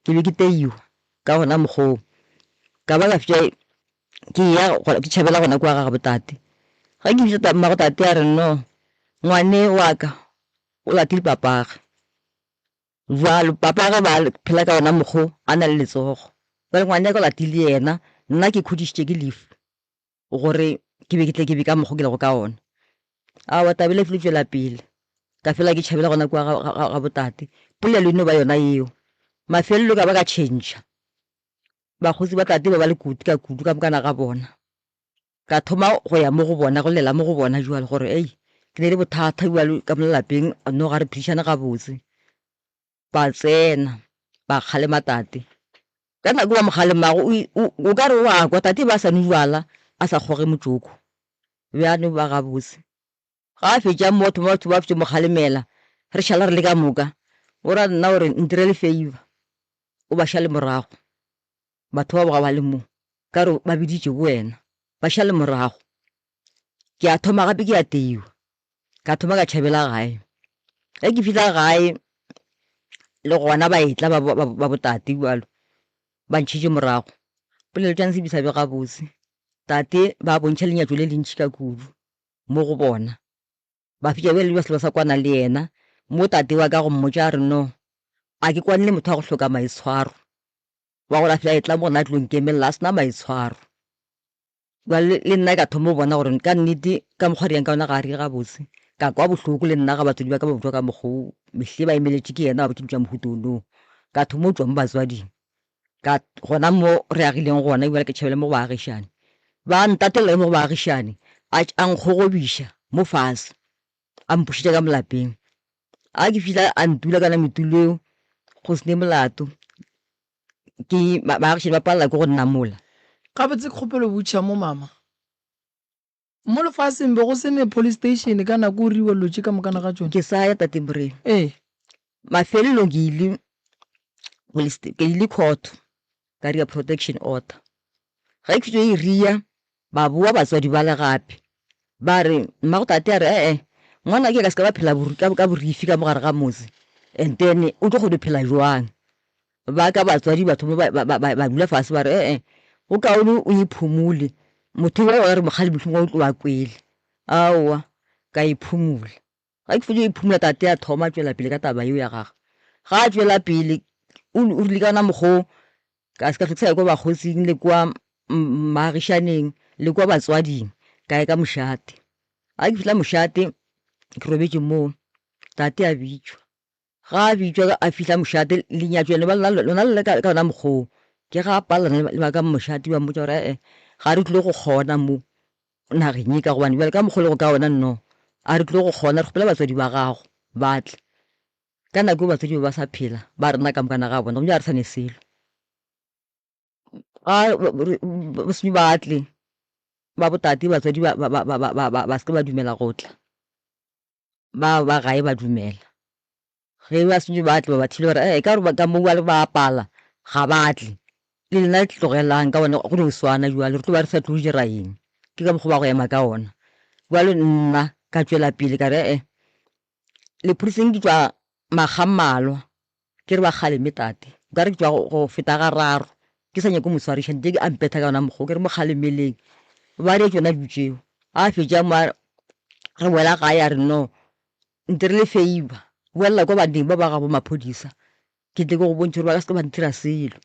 ke be ke teiwa ka gona mokgoo ka ba ka fitša ke tšhabela gona kwa gage botate ga ke fitša mmago tate a re no ngwane wa ka o latile papage jalo papage ba phela ka gona mokgoo a na le letsogo bale ngwane ya ka o latile yena nna ke khodišitše ke lefu gore ke be ke be ka mokgwa ke lego ka ona a wa tabele file tswela pele ka fela ke tšhabela gona kwa ga botate polelo eno ba yona eo mafelelo ka ba ka change bakgotsi ba tate ba ba le kudu ka mokana ga bona ka thoma go ya mo go bona go lela mo go bona jwale gore ei ke ne le bothata jwale ka mo lapeng no ga re phišana gabotse ba tsena ba kgalema tate ka nako ba mogalemago o ka re wa kwa tate ba sa ne jwala a sa kgoge motsoko bjane ba gabotse ga a fetša batho ba fetše mogalemela re šala re le ka moka o ra nna gore ntirele favor o ba šale morago batho ba boga ba le mo ka re ba biditše bo wena ba šale morago ke a thoma gape ke a teiwa ka thoma ka tšhabela gae ge ke fitlha gae le gona ba etla ba botate jalo ba ntšhitše morago polelo tša nsebisa be gabotse tate ba bontšha lenyatso le lentšhi ka kudu mo go bona ba fitša be le ba selo sa kwana le yena mo tate wa ka go mmotša a re no a ke kwane le motho wa go hloka maitshwaro wa go lafela e tla mo gona tlong kemelela a sena maitshwaro le nna ka thoma bona gore ka nnete ka mokgwa riang ka ona ga re gabotse ka kwa bohloko le nna ga batswadi ba ka ba butswa ka mokgwa mehle ba emeletše ke yena ba ke dutša mohutonong ka thoma o tswa mo batswading ka gona mo re agileng gona ebile ke tšhabele mo go baagišane ba ntatelela mo go baagišane a nkgogobiša mo fase a mpušitša ka molapeng a ke fitlha a ntula kana metuleo go sene molato ke baagišane ba palela ke go nnamola Gabotse kgopelo botšha mo mama mo lefaseng be go sene police station ka nako o riwa lotše ka mokana ga tsone? ke sa ya tate morena Ee. mafelelong ke ile court ka ria protection order ga ke fitšo e ria ba boa batswadi ba le gape ba re mmago tate a re ee ngwana ke ka se ka ba phela ka borifi ka mogare ga motse and then o tlo go di phela jwang ba ka batswadi batho ba dula fase ba re ee go kaone o iphumule motho wa re mogale mohlong wa o tlo wa kwele aowa ka iphumula ga ke fitšo iphumula tate a thoma a tswela pele ka taba eo ya gage ga a tswela pele o rile kana mokgoo ka se ka tlhotsaya kwa bakgotsing le kwa maagišaneng le kwa batswading kae ka mošate a ke fihla mošate ke robetse moo tate a bitswa ga a bitswa a fihla mošate lenyatso lona le ka ona mokgoo ke ga a palana le ba ka mošate ba mmotsa gore ga re tlile go kgona mo nageng e ka gobane jale ka mokgwa le go ka ona nno a re tlile go kgona re kgopela batswadi ba gago batle ka nako batswadi ba sa phela ba rena ka mokana ga bona go ja re sane selo a se batle ba botate batswadi ba se ba dumela go tla ba gae ba dumela ge ba se batle ba bathile gore ka re ba ka mo ba pala ga batle le nna tlogelang ka bona go no swana jwale re tlo ba re sa tlo dira eng ke ka mokgwa go ema ka ona jwale nna ka tswela pele ka re le puriseng ke tswa magammalwa ke re ba gale metate ka re ke tswa go feta ga raro ke sa nyako moswarisha ke a mpetha ka ona mokgwa ke re mo galemeleng ba re tsona dutšeo a fetša mo re boela gae a re no ntse re le favor boelela kwa bading ba ba gabo maphodisa ke tle ke go bontse gore ba ka se ka ba ntira selo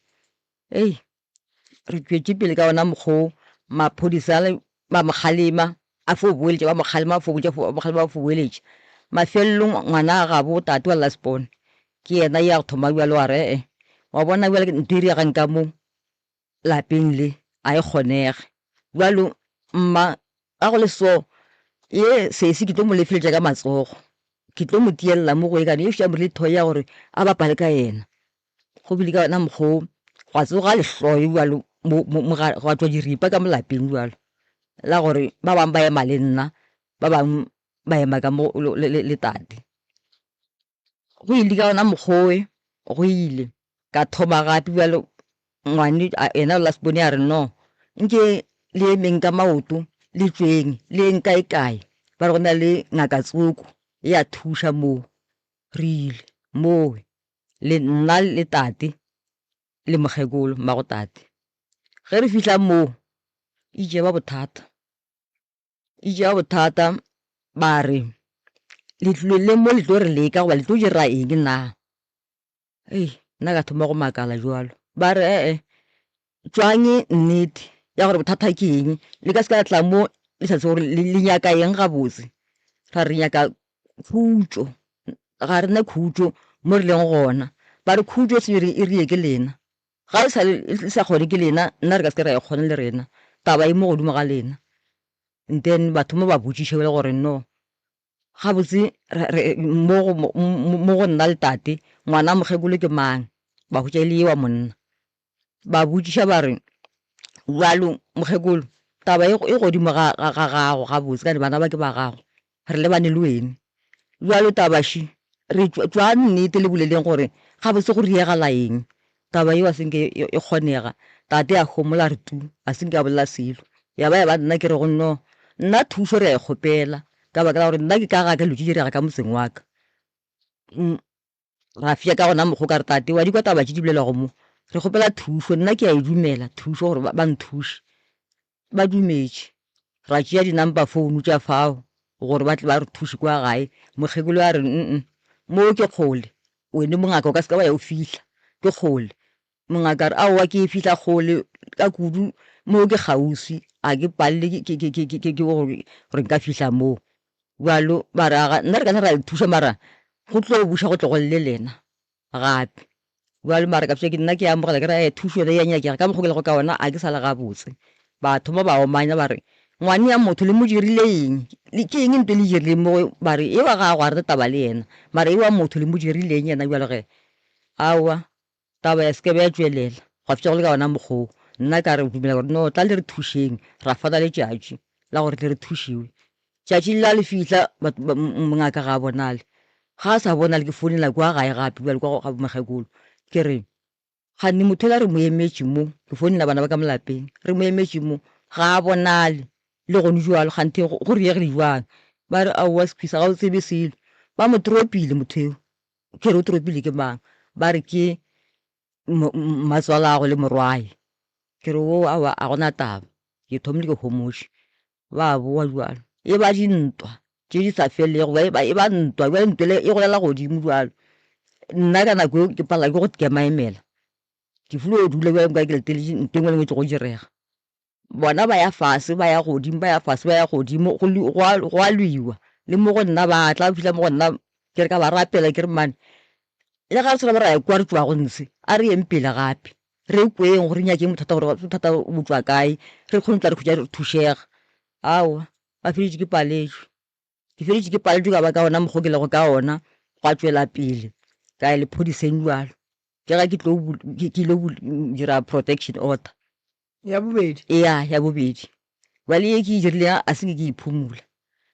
re tswetse pele ka ona mokgwa maphodisa ba mogalema a fo boeletša ba mogalema a fo ba fo boeletša mafelelong ngwana a gabo tate wa lasbon ke yena ya go thoma bjalo wa re wa bona bjale ntho e reagang ka mo lapeng le a e kgonege jalo mma a go le so ye sesi ke tlo mo lefeletša ka matsogo ke tlo mo tielela mo go ekane ye fša mo le thoya ya gore a bapale ka yena go bile ka ona mokgwa gwa tsoga lehloyo jalo go tswa diripa ka mo lapeng jalo la gore ba bangwe ba ema le nna ba bangwe ba ema ka mo le tate go ile ka ona mokgwa go ile ka thoma gape jalo ngwane ena lasbone a re no nke le emeng ka maoto le tsweng le eng kae ba re go na le ngaka tsoko e a thuša moo re ile moo le nna le tate le mokgekolo mmago tate ge re fihla moo ije ba bothata ba re le mo le tlo re leka goba le tlo dira eng na nna ka thoma go makala jalo ba re tswang nnete ya gore bothata ke eng le ka se ka tla mo le sa tse gore le nyaka eng gabotse ra re nyaka khutso ga re na khutso mo re leng gona ba re khutso se e rie ke lena ga e sa kgone ke lena nna re ka se ke ra e kgona le rena taba e mo godimo ga lena and then batho mo ba botsiše le gore no gabotse mo go nna le tate ngwana mokgekolo ke mang ba hutša le wa monna ba botsiša ba re jalo mokgekolo taba e godimo ga gago gabotse ka bana ba ke ba gago re lebane le wene jalo taba shi re tswa nnete le boleleng gore gabotse go riegala eng taba e wa senke e kgonega tate a gomola re tu a senke a bolela selo ya ba nna ke re go no nna thuso re a e kgopela ka baka la gore nna ke ka ga ka lotse direga ka motseng wa ka ra fia ka gona mokgo ka re tate wa di kwa taba tse di bolela go mo re kgopela thuso nna ke a e dumela thuso gore ba nthuše ba dumetše ra tšea di-number phone tša fao gore ba tle ba re thuše kwa gae mokgekolo a re mo ke kgole wene mongaka o ka se ka ba ya o fihla ke kgole mongaka re aowa ke fihla kgole ka kudu mo ke kgauswi a ke palele ke gore nka fihla moo jalo ba re aga nna re kana ra le thuša mara go tlo buša go tlogolele lena gape jalo mara ka fša ke nna ke amogela ke re thušo yone ya nyakega ka mokgokele go ka ona a ke sa le gabotse batho ba ba omanya ba re ngwane ya motho le mo dirile eng ke eng nto le dirile mo ba re e wa gago a re taba le yena mara e wa motho le mo dirileng yena jalo ge aowa taba ya seke ba ya tswelela gwa fša go le ka ona mokgoo nna ka re dumela gore no tla le re thušeng ra fana letšatši la gore tle re thušiwe tšatši la le fihla mongaka ga a bonale ga a sa bonale ke founela kwa gae gape bjale kwa ga mokgekolo ke re ganne motho la re mo emetše mo ke founela bana ba ka molapeng re mo emetše mo ga a bonale le gone jalo gante go riegile jwang ba re aowa sekhwisa ga o tsebe selo ba mo toropile motho eo ke re o toropile ke mang ba re ke matswala a go le morwae ke re o a gona taba ke thomile ke homoše ba boa jalo e ba dintwa tše di sa felego e ba ntwa jale ntwele e golela godimo jalo nna ka nako eo ke palela ke go ke maemela ke fulo o dula jale nka ke letele ntho engwe le ngwe tse go direga bona ba ya fase ba ya godimo ba ya fase ba ya godimo go a lwiwa le mo go nna ba tla fihla mo go nna ke re ka ba rapela ke re mane le ga re tsela ba ra kwa re tswa go ntse a re empela gape re kweng gore nya ke mothata gore bothata o botswa kae re khone tla re khutja re thushega awa ba feditse ke paletšwe ka ba ka ona mogokela go ka ona go a tswela pele ka le phodiseng jwalo ke ga ke lo dira protection order ya bobedi ya bobedi wale ye ke e dirile a se ke iphumula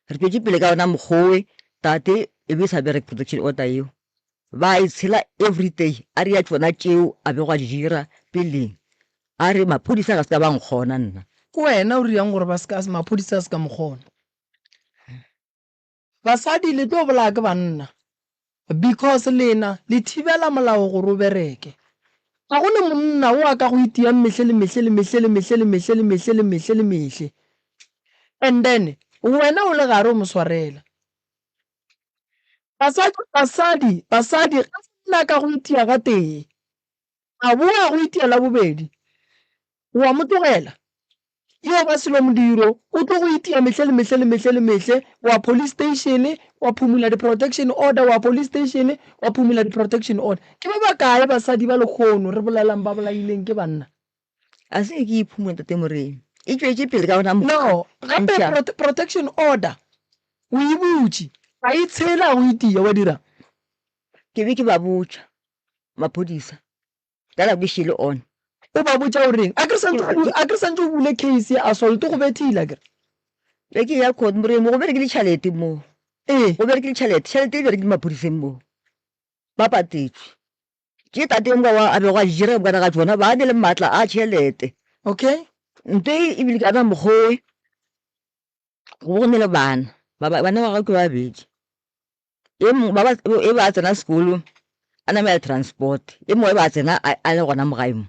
re tswetse pele ka ona mogowe tate e be sa bereke protection order eo ba e tshela everyday a re ya tsona tšeo a be go a dira peleng a re maphodisa ga se ka ba nkgona nna ko wena o riang gore maphodisa a se ka mokgona basadi le tlo bolaya ke banna because lena le thibela molao gore o bereke ga go le monna o a ka go itia mehle and then wena o le gare o mo swarela basadi ga nna ka go itia ga tee a boa go itia la bobedi wa mo tlogela yo ba selo modiro o tlo go itia mehle wa police station wa phumula di-protection order wa police station wa phumula di-protection order ke ba bakae basadi ba lekgono re bolelang ba bolaileng ke banna a se ke iphumula tate moremi e tswetse pele ka ona no gape protection order o e butse a e tshela go itia wa dira ke be ke ba botša maphodisa ka la bešele on o ba botša goreng a ke santse o bule case ya assault go bethile kere be ke ya court moremi go bereke le tšhalete moo go bereke le tšhalete e bereke le maphodiseng moo ba patetswe ke tate mo a bego a dira bokana ka tsona ba ne le maatla a tšhelete okay nte ebile ka ba mogowe go bone le bana ba ga ke babedi e ba tsena sekolo a namela transport e mongwe ba tsena a le gona mogaemo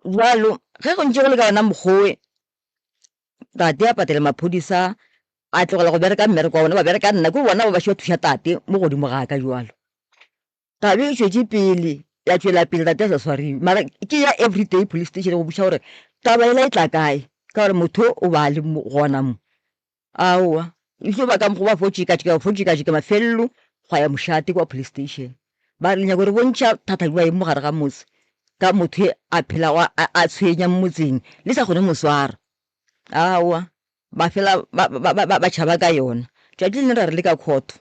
jalo ge go ntse go le ka ona mogowe tate a patele maphodisa a tlogela go bereka mmereko wa bona ba bereka nna ko bona ba ba thuša tate mo godimo ga ka jalo tabe e tšwetse pele ya tswela pele tate a sa swariwe mara ke ya everyday police station go buša gore taba ela e tla kae ka gore motho o ba le gona mo aowa ifo ba ka mo go ba fotšika mafelelo go ya mošate kwa police station ba re nyako re bontšha thata jwa mo gare ga motse ka motho a phela a tshwenya mo motseng le sa gone mo swara aowa ba fela ba tšhaba ka yona tšatši le ra re le ka khoto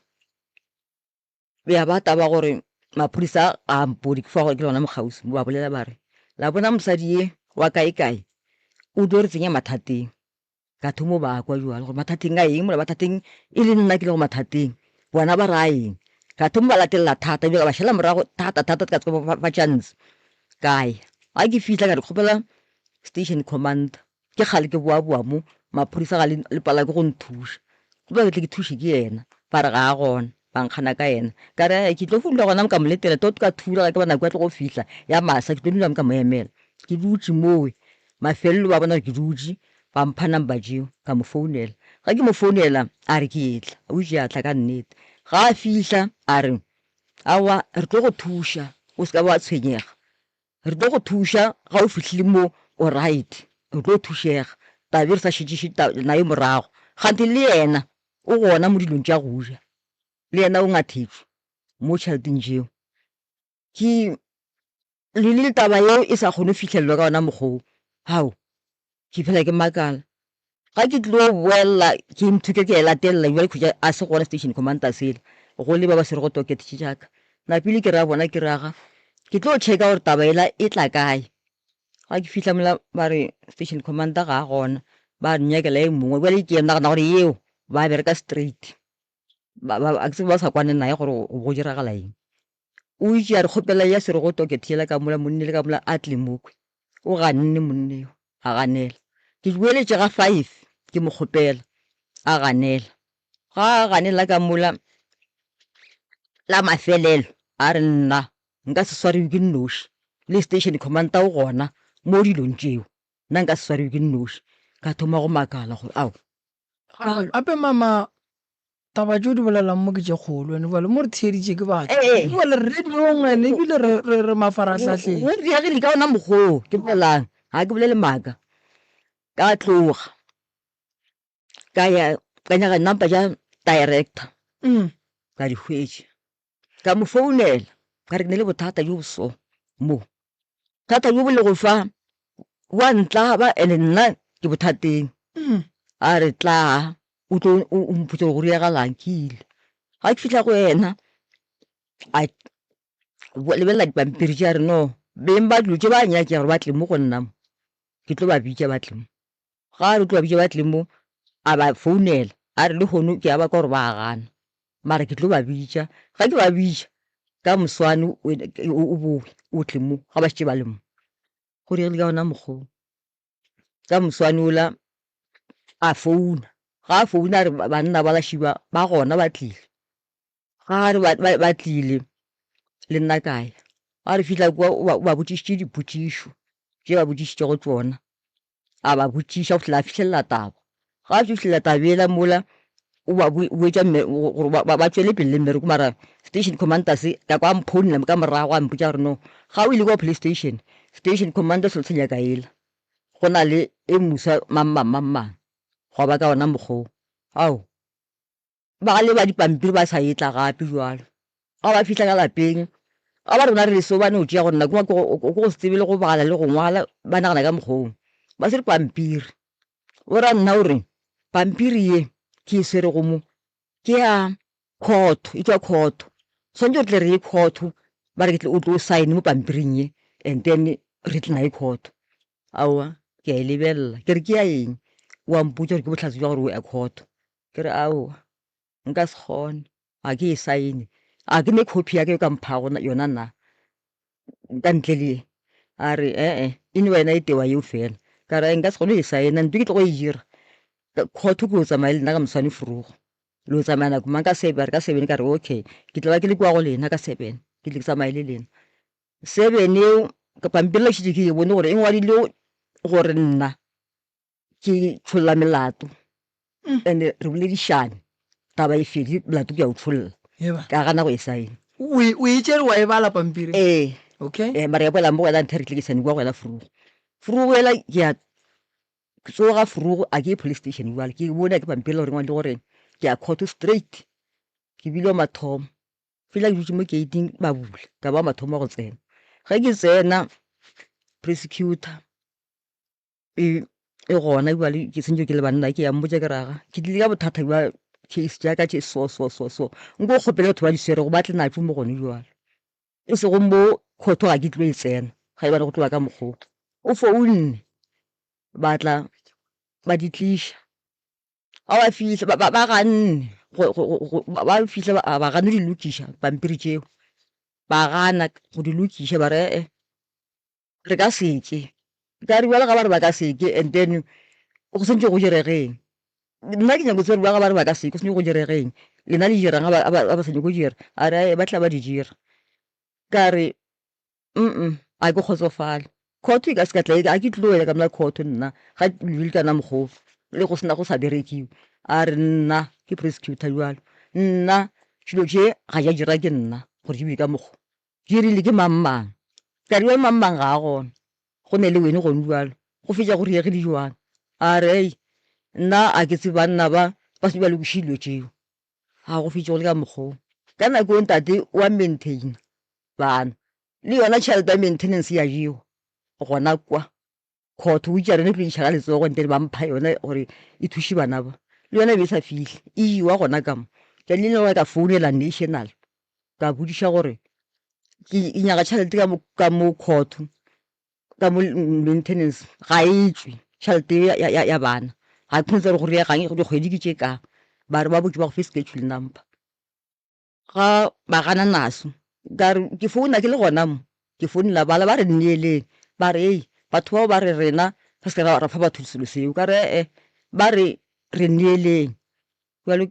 be ya ba taba gore maphodisa a mpodi ke fa gore ke lona mogausi ba bolela ba re la bona mosadi ye wa kae o tlo re tsenya mathateng ka thomo ba kwa jwalo gore mathateng a eng mola mathateng e le nna ke le go mathateng bona ba ra eng ka thomo ba latelela thata ebile ka ba šhela morago thata ka tsoko ba tšantse kae a ke fihla ka re kgopela station commander ke kgale ke boa mo maphodisa ga le pala ke go nthuša ba ke tle ke thuše ke yena ba re ga a gona ba nkgana ka yena ka re ke tlo fula gona mo ka moletela tot ka thula ga ke ba nako ya tlo go fihla ya masa ke tlo dula mo ka mo emela ke dutse mowe mafelelo ba bona ke dutse ba mpha number jeo ka mo founela ga ke mo founela a re ke etla o itse a tla ka nnete ga a fihla a re awa re tlo go thuša o se ka ba tshwenyega re tlo go thuša ga o fitlhile mo o right o tlo thušega tabe re sa šetše nayo morago gante le yena o gona mo dilong tša go ja le yena o ngathetswe mo tšhaleteng jeo ke le taba yeo e sa kgone fitlhelelwa ka ona mokgoo hao ke phela ke makala ga ke tlo boela ke mthuke ke latelela jwa khutja a se gona station commander sele go le ba ba se re go tokete tšaka na pele ke ra bona ke raga ke tlo checka gore taba ela e tla kae ga ke fihla mola ba re station commander ga gona ba nyakela e mongwe ba le ke nna gore yeo ba bereka straight ba sa kwane nae gore go diragala eng o itse a re kgopela ya se re go tokete ela ka mola monna le ka mola a tle mokwe o ganne monneo a ganela ke bueletše ga 5 ke mo kgopela a ganela ga a ganela ka mola la mafelelo a re nna nka se swariwe ke nnoši le station commander o gona mo dilong tšeo nna nka se swariwe ke nnoši ka thoma go makala gore ao ape mama taba tšeo di bolelang mo ke tše kgolo ene bale mo re theeditše ke batho bale re diongene ebile re mafaratlhatlheng re diagile ka ona mokgoo ke bolelang ga ke bolele maaka ka tloga ka ya ka nyaga number ja director ka di hwetše ka mo founela ka re ke ne le bothata jo so mo thata jo bo le go fa wa ntlaba ene nna ke bothateng a re tla o tlo o mpotse go riega lankile ga ke fitla go ena a lebella dipampiri tša re no beng ba dilo tše ba nyake gore ba tle mo go nna mo ke tlo ba bitša ba tle mo ga re tlo ba bitša ba tle mo a ba founela a re le gono ke a ba ka gore ba gana mara ke tlo ba bitša ga ke ba bitša ka moswane o bowe o tle mo ga ba šetše ba le mo go diegile ka ona mokgwa ka moswane ola a founa ga a founa a re banna ba la šiba ba gona ba tlile ga re ba tlile le nna kae a re fitla kwa o ba botšišitše dipotšišo tše ba botšišitše go tsona a ba botšiša go fihla a fitlhelela taba ga a fitlhelela tabela mola o ba boetša gore ba tšwele pele le mmereko mara station commander se ka kwa mphounela ka morago a mpotša gore no ga o ile kwa police station commander se tshwenya ka ela go na le e musa mammang go ba ka ona mokgwa ao ba le ba dipampiri ba sa etla gape jalo ga ba fitlha ka lapeng a ba rona re le sobane o tšea go nna ko go se tsebele go bala le go ngwala ba nagana ka mokgwong ba se re pampiri o ra nna ore pampiri ye ke e swere go mo ke ya khoto e tswa khoto swantse re tle re ye khoto ba re o tlo sign mo pampiring ye and then re tle na ye khoto aowa ke a e lebelela ke re ke ya eng wa mpotsa gore ke botlhatsi jwa gore o ya khoto ke re aowa nka se kgone a ke e saene a ke ne copy ya ke ka mphago yona na ka ntle le a re e ne wena e tewa yeo fela ka re nka se kgone e saena ntwe ke tlo go e dira khoto ke o tsamaye le nna ka moswane furugo le o tsamaya nako mang ka seven ka re okay ke tla ba ke le kwa go lena ka 7 ke tle ke tsamaye le lena 7 eo ka pampiri la šitše ke e bone gore e ngwadile gore nna ke tsholola melato and re boledišane taba e fedi melato ke ya o tsholola ka gana go e saene o e tšere wa e bala pampiri okay mara ya boela mo go ela nthe re tle ke sane kwa go ela furugo ela ke ya tsoga furugo a ke police station jale ke bona ke pampiri la gore ngwa le gore ke ya court straight ke bile mathomo fela ke dutse mo gating ba bula ka ba mathomo go tsena ga ke tsena prosecutor e gona jale ke sentse ke le banna ke ya mmotsa ke raga ke tlile ka bothata ba case jaaka tše so nko o kgopele batho ba diswere go batle nafe mo gone jale e se go mo kgotho ga ke tlo e tsena ga e bane go tloba ka mokgwa o founne batla ba di tliša a ba fihla ba ganne ba fihla ba gane di lokiša pampiri tšeo ba gana go di lokiša ba re re ka seke ka re bjale ga ba re ba ka seke and then go sentse go diregeng nna ke nyako tsere ba ga ba re ba ka seke go sentse go diregeng lena le dirang a ba sentse go dira a re ba tla ba di dira ka re a ke kgotsofale khoto e ka se ka tla a ke tloela ka mna khoto nna ga lebile kana mokgwa le go sena go sa berekiwe a re nna ke prosecutor jalo nna dilo tše ga ja dira ke nna gore di be ka mokgwa di rile ke mammang ka riwa mammang ga a gona go ne le wene gone jalo go fetša go riege di jwana a re nna a ke tse banna ba se ba lokiše dilo tšeo ga go fetša go le ka mokgwa ka nako ntate wa maintain bana le yona tšhelete ya maintenance ya jeo gona kwa khoto o itšare ne tlo iša ka letsogo nte ba mpha yona gore e thuše bana ba le yona e be sa fihle e iwa gona ka mo ke le gore ka founela national ka bodiša gore ke nyaga tšhelete ka mo khoto ka mo maintenance ga e tswe tšhelete ya bana ga ke kgontse re go reagang dikgwedi ke tše ka ba re ba botse ba go fe schedule number ga ba gana naso ka re ke founa ke le gona mo ke founela bala ba re nneeleng ba re batho bao ba re rena ga se ra fa batho selo seo ka re ba re re nneeleng jalo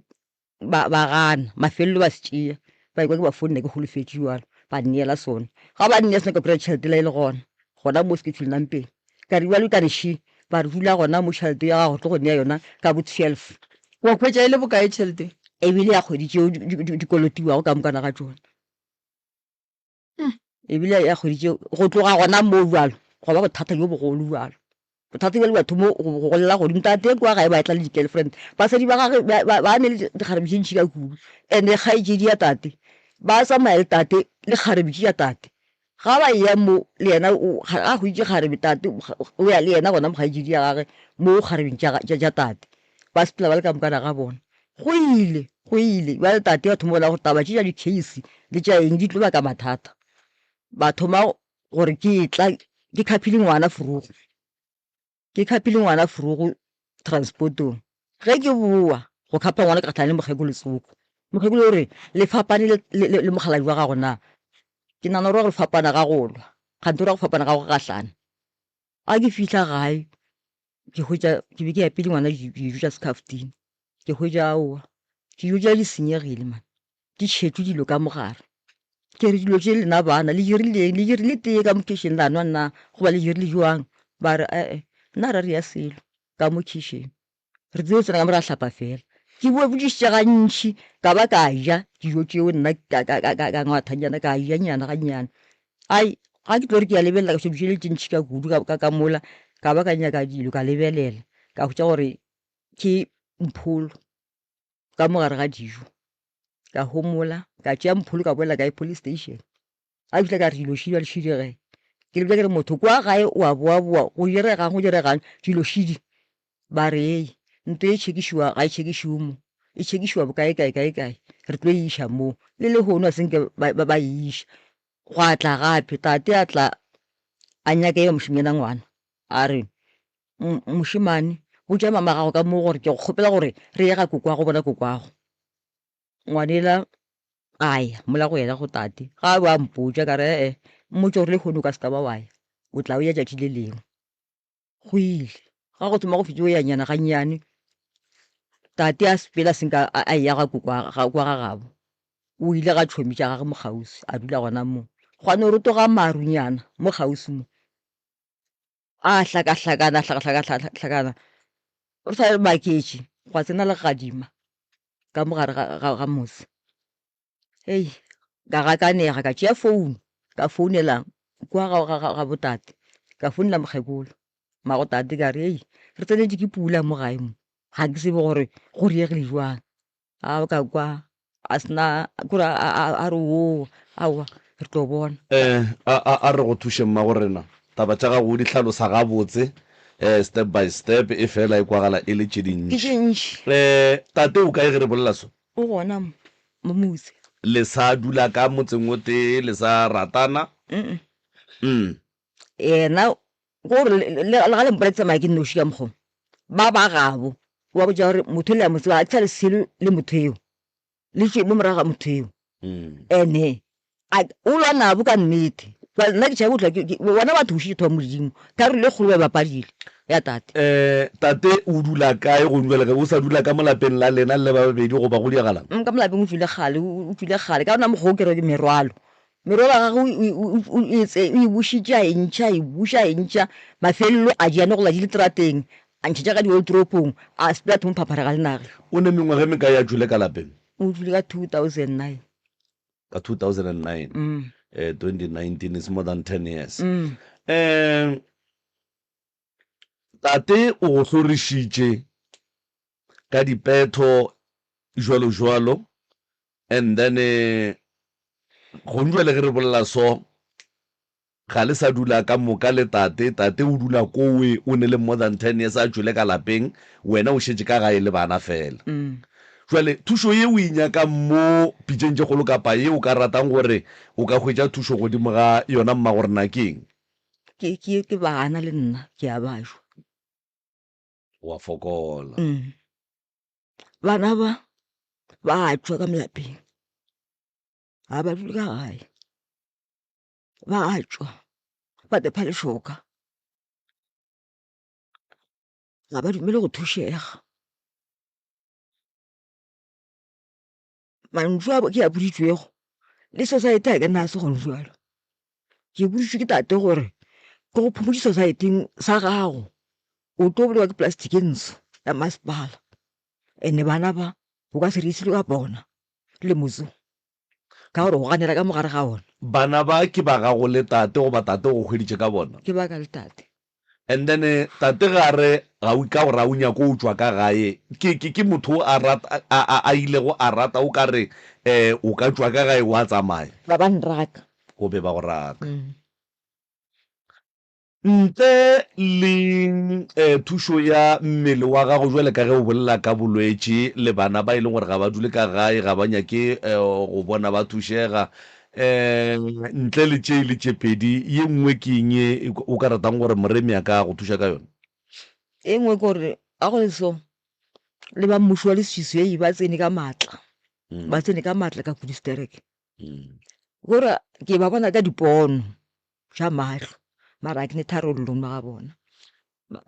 ba gana mafelelo ba se tšea ba ikwa ke ba founela ke golofetše jalo ba nneela sone ga ba nnea sone ka kry-a tšhelete la e le gona mo schedule nampeng ka re jalo ka re she ba re dula gona mo tšhelete ya gago tlo go nea yona ka bo 12 wa kgwetša e le bokae tšhelete ebile ya kgwedi tšeo di kolotiwago ka mokana ga tsone ebile ya kgwedi tšeo go tloga gona mo jalo go ba bothata jo bogolo jalo bothata bale batho mo go golela godimo tate kwa gae ba tla le di-girlfriend basadi ba gage ba ne le dikgarebe tše ntšhi ka kudu and-e kgaetsedi ya tate ba tsamaya le tate le kgarebe tše ya tate ga ba ya mo le yena ga go itse kgarebe tate o ya le yena gona mokgaetsedi ya gage mo kgarebeng tša tate ba sepela ba le ka mokana ga bona go ile ba le tate batho mo bona gore taba tše tša di-case le tša eng di tlo baka mathata ba thoma gore ke tla ke khapile ngwana furugu transportong ge ke boa go khapa ngwana ka tlhane mokgekolo tsoko mokgekolo gore le fapane le mogaladi wa gago na ke nana gore go fapana ga golwa kgante gore go fapana ga go gatlhane a ke fitlha gae ke be ke apile ngwana dijo tša scaftine ke hwetša aowa dijo tša di senyegile man di tšhetšwe dilo ka mogare ke re dilo tše lena bana le dirile tee ka mo kitšheng la nwa nna goba le dirile jwang ba re nna ra re ya selo ka mo kitšheng re tseo tsena ka mo re a hlapa fela ke bue bodišitša gantšhi ka ba ka ja dijo tšeo nna ka ngwathanyana ka ja nyana ga nyana ai ga ke tlo re ke ya lebelela ka šobišele tše ntšhi ka kudu ka mola ka ba ka nyaka dilo ka lebelela ka hwetša gore ke mpholo ka mogare ga dijo ka homola ka tšea mpholo ka boela ka police station a fitlha ka re dilo šidi ge ke lebile ke re motho kwa gae o a boa go diregang dilo šidi ba re ei nto e tšhekišiwa ga e tšhekišiwe mo e tšhekišiwa bokae re tlo e iša mo le lehono a senke ba e iša go a tla gape tate a tla a nyake yo mošimanyana ngwana a re mošimane botša mama gago ka mo gore ke go kgopela gore re ye ga kokwago bona kokwago ngwanela aya mola go yena go tate ga ba mpotša ka re mmotse gore le kgone o ka seka ba waya o tla o ya tšatši le lengwe go ile ga go thoma go fitse o ya nyana gannyane tate a sepela senka a ya ga kwa ga gabo o ile ga tšhomi tša gage mo gausi a dula gona mo gwane o rotoga marunyana mo gausi mo a hlakahlakana o sa le maketše gwa tsena le gadima ka mogare ga mose hei ka gakanega ka tšea founu ka founela kwa ga botate ka founela mokgekolo mago tate ka re ei re tsenetse ke pula mo gae mo ga ke sebe gore go riegile jwang a ka kwa a sena kore a re o aowa re tlo bona a re go thuše mma go rena taba tša gago o di hlalosa gabotse step by step e fela e kwagala e le tše dintši tate o kae ge re bolela so o gona mo mose le sa dula ka motseng o tee le sa ratana ena gore le ga le mpole tsamaya ke nnoši ka mokgone ba gabo wa botša gore motho le ya motse a tsa le selo le motho eo le tšwe mo morago ga motho eo ene o lwa nabo ka nnete nna ke tšhabe go tla bona batho o šitho wa modimo ka re le kgolo ba bapadile ya tate tate o dula kae go duelega o sa dula ka molapeng la lena le ba babedi go ba go diagalang ka molapeng o tswile gale ka ona mokgwa o kere merwalo ya gage o e bušitše a e ntšha mafelelo a diane go la di le terateng a ntšhetša ka di-wardropong a sepela thomo phapharega le nage o ne mengwaga me ka ya dule ka lapeng o dule ka 2009 ka 2009 2019 is more than 10 years tate o go hlorišitše ka dipetho jwalo and then go njwele ge re bolela so ga le sa dula ka moka le tate o dula kowe o ne le more than 10 years a tšwele ka lapeng wena o šetše ka gae le bana fela jwale thušo ye o inyaka mo pitšeng tše kgolo kapa ye o ka ratang gore o ka hwetša thušo godimo ga yona mma gore na keng ke bana le nna ke a bajwa wa fokola bana ba tšwa ka molapeng ga ba dule ka gae ba tšwa ba tepa lešoka ga ba dumele go thušega mantšu a ke a boditšwego le society a ke nna se gone jalo ke boditšwe ke tate gore ke go phomotse societeng sa gago o tlo bolewa ke plastic ntsho ya masepala ene bana ba o ka se re isile ka bona le motsong ka gore go ganela ka mogare ga ona bana ba ke ba gago le tate goba tate go hweditše ka bona ke baka le tate and then tate gare ga o ka gore a o nyako o tswa ka gae ke motho a ilego a rata o ka re o ka tswa ka gae wa tsamaya ba ba nraka go be ba go raka ntle le thušo ya mmele wa gago jwale ka ge o bolela ka bolwetse le bana ba e leng gore ga ba dule ka gae ga ba nyake go bona ba thušega ntle le tše pedi ye nngwe ke eng e o ka ratang gore moremi a ka go thuša ka yone e nngwe kore a go so le ba mmušo wa leswiso e ba tsene ka maatla ba tsene ka maatla ka Goodsterek gore ke ba bona ka dipono ja mahlo mara ke ne tharollo ma ga bona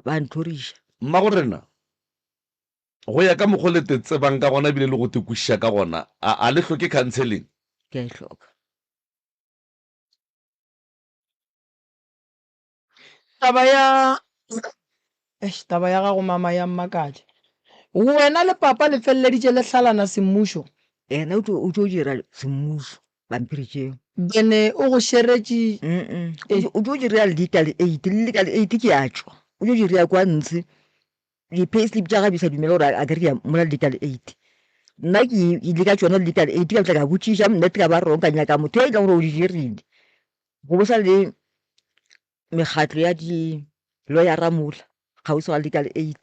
ba nthoriša mma go rena go ya ka mokgwa le tsebang ka gona ebile le go te kwešiša ka gona a le hloke counseling ke a e hloka taba ya gago mama ya mmakadi wena le papa le feleleditše le hlalana semmušo ena o tlo dira semmušo pampiri tšeo bene o go šeretše o tlo dira legal aid le legal aid ke a tšwa o tlo dira kwa ntse di-payslip tša gabe sa dumela gore a kry-a mola legal aid nna ke ile ka tšona legal aid ka tla ka botšiša nnete ka ba rong ka nyaka motho e tla gore o di dirile go bosa le mekgatlo ya di-lawyera mola gausi ga legal aid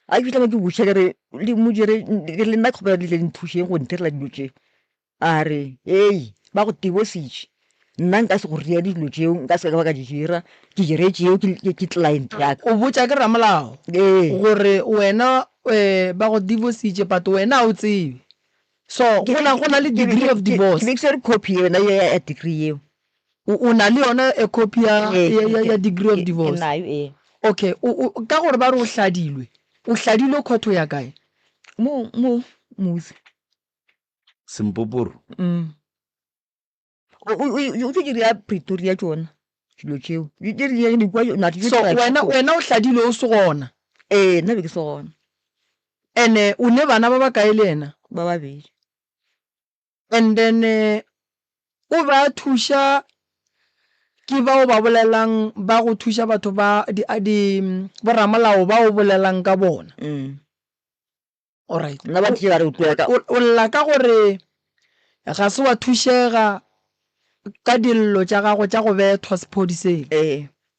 a ke fitlha ke botša kere le modire le nna kgopela le tle nthušeng go ntirela dilo tšeo a re ei ba go tibositše nna nka se go ria dilo tšeo nka se ka ba ka di dira ke dire tšeo ke client yaka o botša ke ramolao gore wena ba go divorcitše but wena a o tsebe so go na le degree of divorce ke bekisere copy yona ya degree eo o na le yona a copy ya degree of divorce nayo okay ka gore ba re o hladilwe khotho ya kae mo musi sempoporo o tlo dira Pretoria tšona dilo tšeo so wena o hladilwe o se gona nna be ke se gona and o ne bana ba ba kae le ena ba babedi and then o ba thuša ke bao ba bolelang ba go thuša batho ba boramolao ba o bolelang ka bona alright nna ba tšee ba re o lla ka gore ga se wa thušega ka dillo tša gago tša go bethwa sephodiseng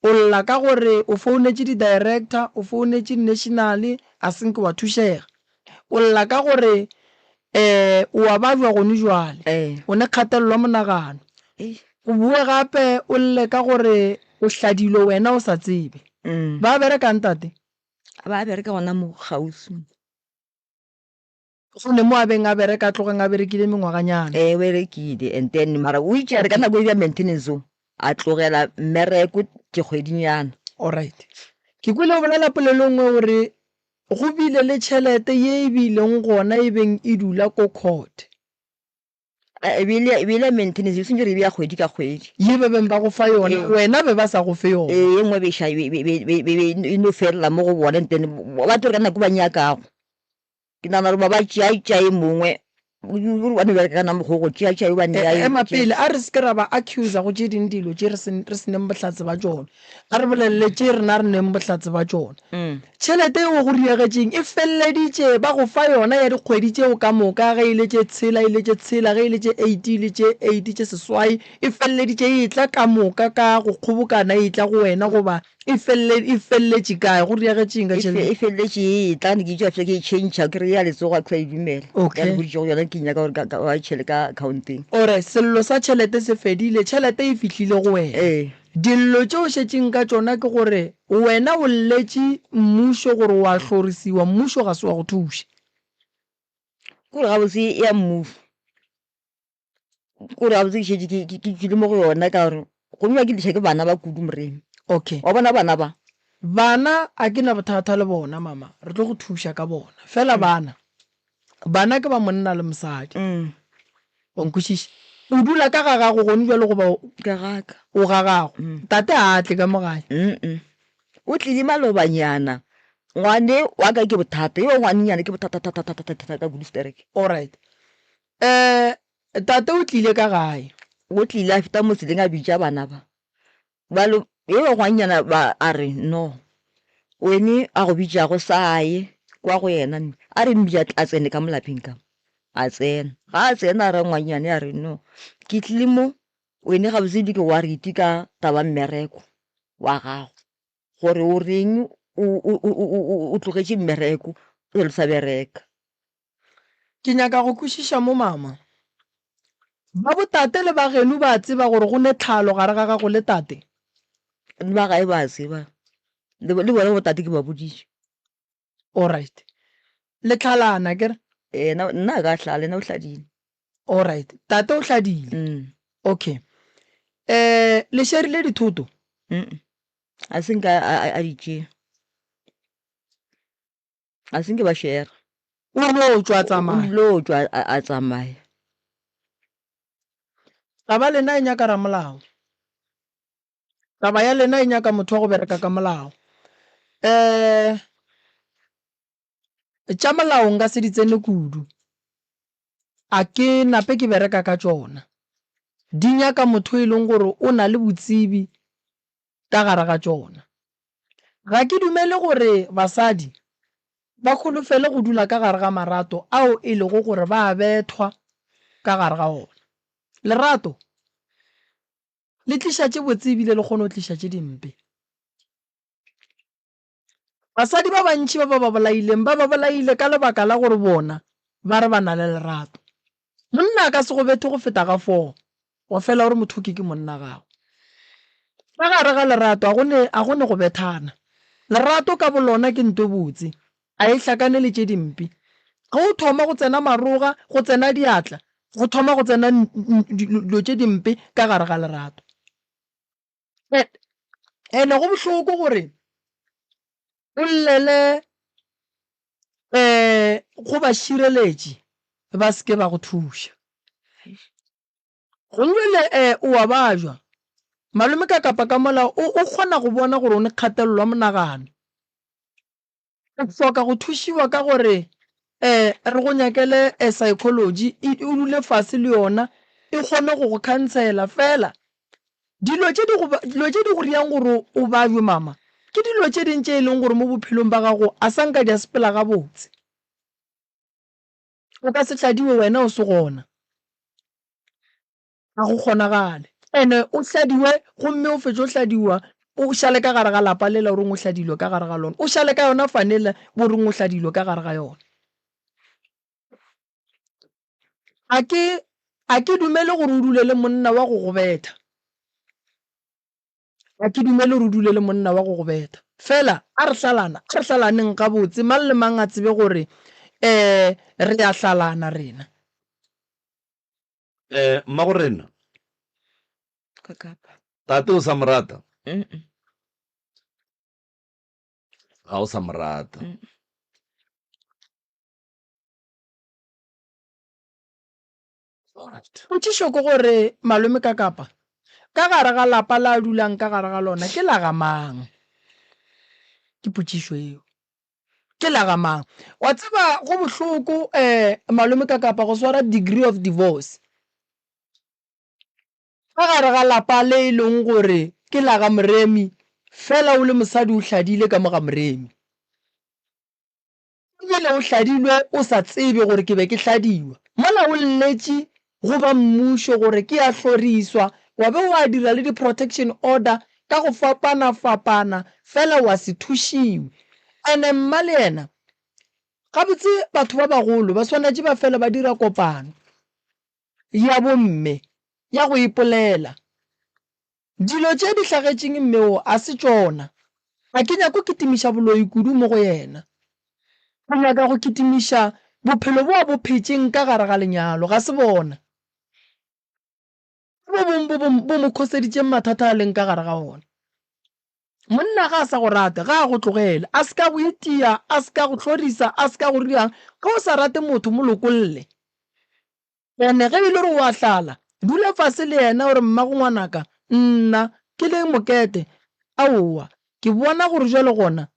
o lla ka gore o founetše di-director o founetše national a senke wa thušega o lla ka gore o a ba jwa gone jwale o ne kgatelelwa monagano o bue gape o lle ka gore o hladilwe wena o sa tsebe ba bereka ntate ba bereka gona mo gausi go ne mo a beng a bereka tlogeng a berekile mengwaganyana berekile and then mara o itšare ka nako e bja maintenance o a tlogela mmereko ke kgwedinyana alright ke kwile o bolela polelo nngwe gore go bile le tšhelete ye e bileng gona e beng e dula ko court ebile maintenance sentse re bja kgwedi ka kgwedi ye be beng ba go fa yone wena be ba sa go fe yone e nngwe beša e no felela mo go bona then ba tore ka nako ba nyakago ke nana gore ba ba tšeae mongwe ba ne bereka kana mogogo tšeae ba ema pele a re seke ra ba accusa go tše ding dilo tše re seneng bohlatse ba tšone a re bolelele tše rena re neng bohlatse ba tšone tšhelete eo go riagetšeng e feleleditše ba go fa yona ya dikgwedi tšeo ka moka ge ile tše tshela ile tše tshela ge ile tše 8 ile tše 8 tše seswai e feleleditše e tla ka moka ka go kgobokana e tla go wena goba e feleletše kae go riagetšeng ka tšhelete e feleletše e tla ne ke tšwa fe ke e change ke re ya letsogo a tla e dumela ya le boditše go yona ke nyaka gore wa tšhele ka accounteng ore sello sa tšhelete se fedile tšhelete e fihlile go wena dillo tšeo šetšeng ka tšona ke gore wena o lletše mmušo gore wa hlorisiwa mmušo ga se wa go thuša kore gabotse ya mmušo kore gabotse ke šetše ke tšwile mo go yona ka gore go mwa ke diša ke bana ba kudu moremi okay wa bona bana a ke na bothata le bona mama re tlo go thuša ka bona fela bana ke ba monna le mosadi o nkwešiše o dula ka ga gago gone bjale goba gagaka o ga gago tate a tle ka mogae o tlile malobanyana ngwane wa ka ke bothata yo ngwanenyana ke bothata ka Goodsterek alright tate o tlile ka gae o tlile a feta mo tseleng a bitša bana ba yo gwanyana ba a re no wene a go bitša go saye kwa go yena a re mbja a tsene ka molapeng ka a tsena ga a tsena a re ngwanyane a re no ke tlile mo wene ga botse ke wa riti ka taba mmereko wa gago gore o reng o tlogetše mmereko o le sa bereka ke nyaka go kwešiša mo mama ba botate le bageno ba tseba gore go ne tlhalo gare ga gago le tate ba gae ba tseba le bone botate ke ba bodiše alright le tlhalana kere nna a ka tlhala ena o hladile alright tate o hladile okay le sherile dithoto a senke a ditšee a senke ba shera o lo tswa tsamaya lo tswa a tsamaya taba lena e nyaka ramolao taba ya lena e nyaka motho wa go bereka ka molao tša molao nka se di tsene kudu a ke nape ke bereka ka tšona di nyaka motho e leng gore o na le botsebi ka gare ga tšona ga ke dumele gore basadi ba kholofele go dula ka gare ga marato ao e lego gore ba bethwa ka gare ga ona lerato le tlišatše botsebi le kgone o tlišatše dimpe basadi ba bantši ba ba bolaile ka lebaka la gore bona ba re ba na le lerato monna ka se go bethe go feta ga 4 wa fela gore motho ke monna gago ba gare ga lerato a gone go bethana lerato ka bolona ke nto botse a e hlakane le tše dimpe ga o thoma go tsena maroga go tsena diatla go thoma go tsena dilo tše dimpe ka gare ga lerato ene go bohloko gore o llele go ba šireletše ba seke ba go thuša go nwele o a bajwa malome ka kapa ka molao o kgona go bona gore o ne kgatelelwa monagano o hloka go thušiwa ka gore re go nyakele psychology o dule fase le yona e kgone go go khansela fela dilo tše di go riang gore o bajwe mama ke dilo tše dintše e leng gore mo bophelong ba gago a sanka di a sepela ga botse o ka se hladiwe wena o se gona ga go kgonagale ene o hladiwe gomme o fetse o hladiwa o šale ka gare ga lapa lela o reng o hladilwe ka gare ga lona o šale ka yona fanela bo reng o hladilwe ka gare ga yona a ke dumele gore o dule le monna wa go go betha a ke dumele gore o dule le monna wa go go betha fela a re hlalaneng ka botse mang le mang a tsebe gore re a hlalana rena mmagorena tate o sa morata ga o sa morata potšišo ke gore malome ka kapa ka gare ga lapa la dulang ka gare ga lona ke la ga mang ke potšišo eo ke la ga mang wa tseba go bohloko malome ka kapa go swara degree of divorce ka gare ga lapa le e leng gore ke la ga moremi fela o le mosadi o hladile ka moga moremi ebile o hladilwe o sa tsebe gore ke be ke hladiwa mola o lletše go ba mmušo gore ke a hloriswa wa be wa dira le di-protection order ka go fapana fela wa se thušiwe ene mma le ena gabotse batho ba bagolo ba swanetše ba fela ba dira kopano ya bomme ya go ipolela dilo tše di hlagetšeng mmeo a se tšona ga ke nyako kitimiša boloi kudu mo go yena go nyaka go kitimiša bophelo bo a bophetšeng ka gare ga lenyalo ga se bona bo mo khoseditšeng mathata a leng ka gare ga ona monna ga a sa go rata ga a go tlogele a se ka go itia a se ka go tlhorisa a se ka go riang ga o sa rate motho mo lokolle ene ge e le gore o a hlala dula fase le yena gore mmago ngwanaka nna ke le mokete aowa ke bona gore jalo gona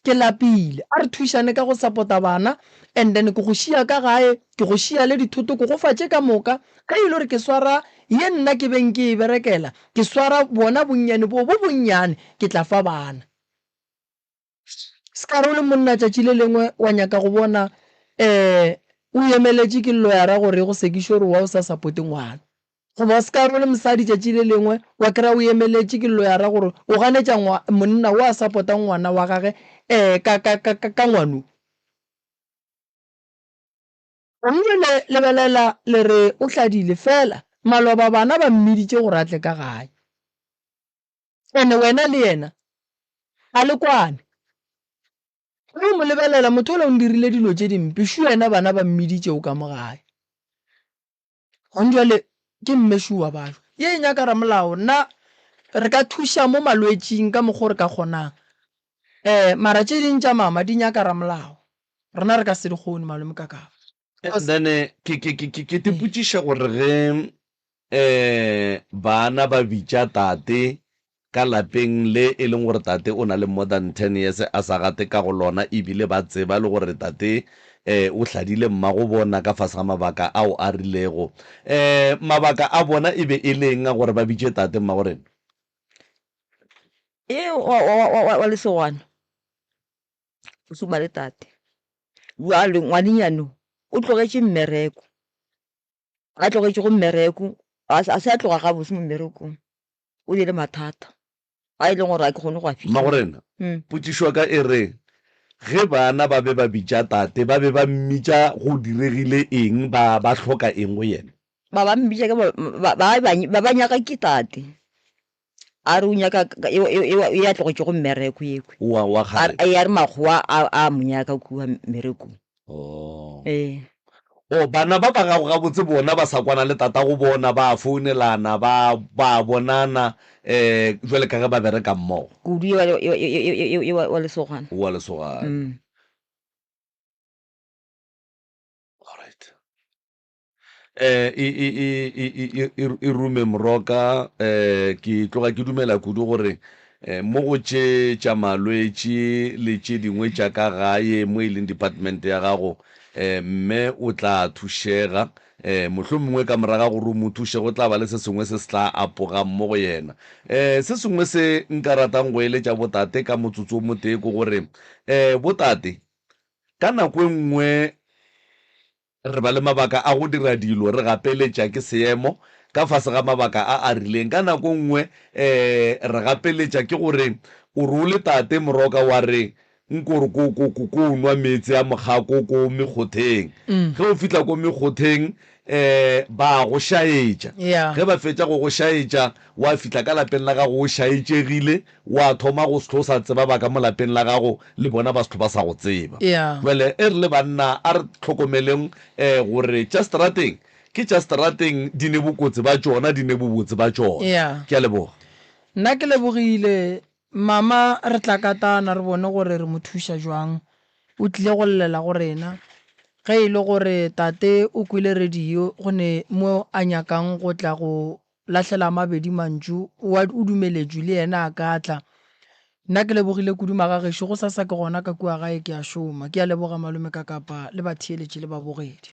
ke lapile a re thušane ka go support-a bana and then ke go šia ka gae ke go šia le dithoto ke go fatše ka moka ka ile gore ke swara ye nna ke beng ke e berekela ke swara bona bonnyane bo bonnyane ke tla fa bana se ka re o le monna tšatši le lengwe wa nyaka go bona o emeletše ke lloyara gore go sekiše gore wa o sa supporte ngwana goba se ka re o le mosadi tšatši le lengwe wa kry-a o emeletše ke lloyara gore o ganetša monna o a support-ang ngwana wa gage ka ngwano gonne lebelela le re o tladile fela maloba bana ba mmiditše gore a tle ka gae ene wena le yena a le kwane o mo lebelela motho o le o dirile dilo tše dimpe shu wena bana ba mmiditšeo ka mo gae gonne jale ke mmešua bao ye e nyaka ramolao nna re ka thuša mo malwetšing ka mokgwa re ka kgonang mara tše dintša mama di nyaka ramolao rena re ka se di kgone malome ka kapa then ke tepotšiša gore ge bana ba bitša tate ka lapeng le e leng gore tate o na le more than 10 years a sa gate ka go lona ebile ba tseba le gore tate o hladile mmago bona ka fase ga mabaka ao a rilego mabaka a bona e be e leng a gore ba bitše tate mmagorena wa lesogwana o suma le tate jale ngwadinyano o tlogetše mmereko a tlogetše go mmereko a se a tloga ga bose mo mmerekong o di le mathata a e leng gore a ke kgone go a fitlha mmagorena potšišwa ka e re ge bana ba be ba bitša tate ba be ba mmitša go diregile eng ba tlhoka eng go yena ba mmbitša ba ba nyaka ke tate a re o nyaka e a tlogetše go mmereko ekwe wa kgale ya re makgowa a monyaka kua mmerekong bana ba ba gago gabotse bona ba sa kwana le tata go bona ba founelana ba bonana jwale ka ge ba bereka mmogo kudu wa lesogana wa lesogana alright e rume moroka ke tloga ke dumela kudu gore mo go tša malwetši le tše dingwe tša ka gae mo e leng department ya gago mme o tla thušega mohlomongwe mongwe ka moraga gore o mo thuše go tla ba le se sengwe se se tla apoga mo go yena se sengwe se nka ratang go eletša botate ka motsotso o motee ko gore botate ka nako e nngwe re ba le mabaka a go dira dilo re gapeletša ke seemo ka fase ga mabaka a rileng ka nako nngwe re gapeletša ke gore o re o le tate moroka wa re nkore ko nwa metsi a mogako ko mekgotheng ge o fitlha ko mekgotheng ba go šaetša ge ba fetša go go šaetša wa fitlha ka lapeng la gago o šaetšegile wa thoma go setho sa tseba ba ka mo lapeng la gago le bona ba setho ba sa go tseba jale e re le banna a re tlhokomeleng gore tša strateng ke tša strateng di ne bokotsi ba tšona di ne bobotse ba tšona ke a leboga nna ke lebogile mama re tla katana re bone gore re mo thuša jwang o tlile go llela go rena ge e le gore tate o kwile radio go ne mo a nyakang go tla go lahlela mabedi mantšu o dumeletšwe le yena a ka tla nna ke lebogile kuduma ga gešo go sasa ke gona ka kua gae ke a šoma ke a leboga malome ka kapa le batheeletše le babogedi